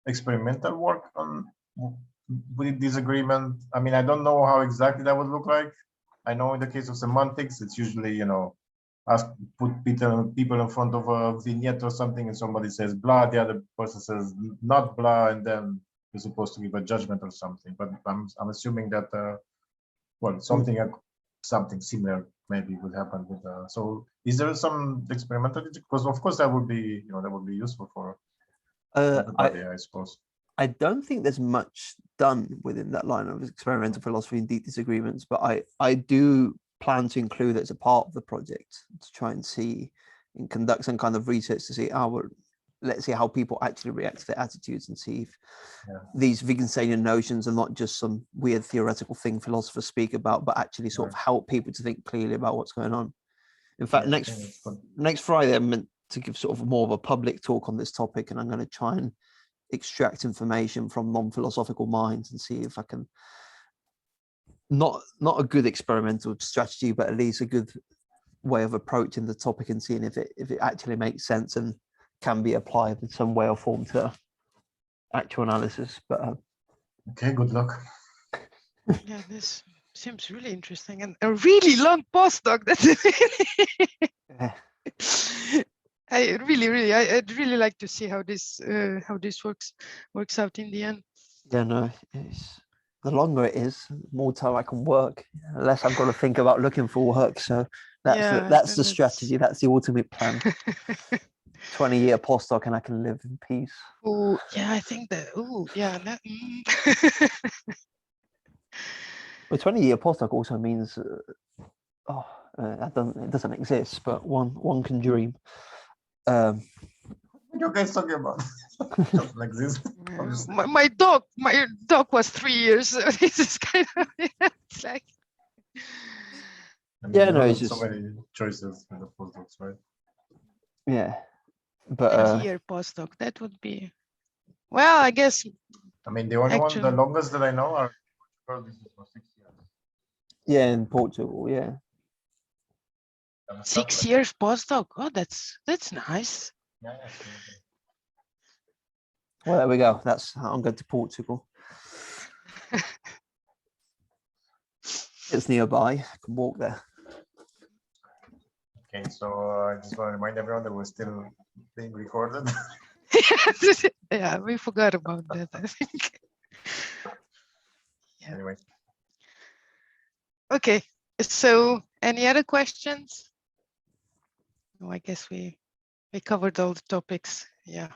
experimental work on with disagreement. I mean, I don't know how exactly that would look like. I know in the case of semantics, it's usually, you know, put people in front of a vignette or something, and somebody says blah, the other person says not blah, and then you're supposed to give a judgment or something. But I'm assuming that well, something similar maybe would happen with. So is there some experimental? Because of course that would be, you know, that would be useful for everybody, I suppose. I don't think there's much done within that line of experimental philosophy and deep disagreements, but I do plan to include it as a part of the project to try and see and conduct some kind of research to see let's see how people actually react to their attitudes and see if these Wittgensteinian notions are not just some weird theoretical thing philosophers speak about, but actually sort of help people to think clearly about what's going on. In fact, next Friday, I'm meant to give sort of more of a public talk on this topic, and I'm going to try and extract information from non-philosophical minds and see if I can, not a good experimental strategy, but at least a good way of approaching the topic and seeing if it actually makes sense and can be applied in some way or form to actual analysis. But okay, good luck. Yeah, this seems really interesting and a really long postdoc. That's I'd really like to see how this works out in the end. Yeah, no, the longer it is, the more time I can work, the less I've got to think about looking for work. So that's the strategy. That's the ultimate plan. 20-year postdoc, and I can live in peace. Oh yeah, I think that. Oh yeah. Well, 20-year postdoc also means it doesn't exist, but one can dream. What are you guys talking about? Doesn't exist. My dog was 3 years. So this is kind of it's like. I mean, yeah, no, it's so just many choices in the postdocs, right? Yeah, but 20-year postdoc, that would be. Well, I guess. I mean, the only one, the longest that I know are this is for 6 years. Yeah, in Portugal, yeah. 6 years postdoc. Oh, that's nice. Yeah. Well, there we go. I'm going to Portugal. It's nearby. I can walk there. Okay, so I just want to remind everyone that we're still being recorded. Yeah, we forgot about that, I think. Yeah. Anyway, Okay, so any other questions? No, I guess we covered all the topics. Yeah.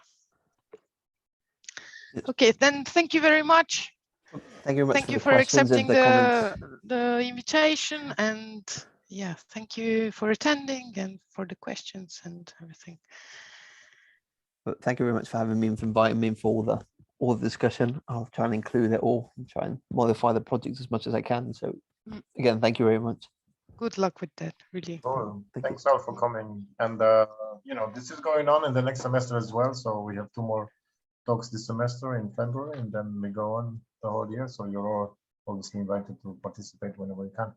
Yes. Okay, then thank you very much. Thank you very much Thank for you the for questions accepting and the comments. the invitation, and yeah, thank you for attending and for the questions and everything. But thank you very much for having me and for inviting me in for all the discussion. I'll try and include it all and try and modify the project as much as I can. So again, thank you very much. Good luck with that, really. so Thank thanks all for coming. And you know, this is going on in the next semester as well. So we have 2 more talks this semester in February, and then we go on the whole year. So you're all obviously invited to participate whenever you can.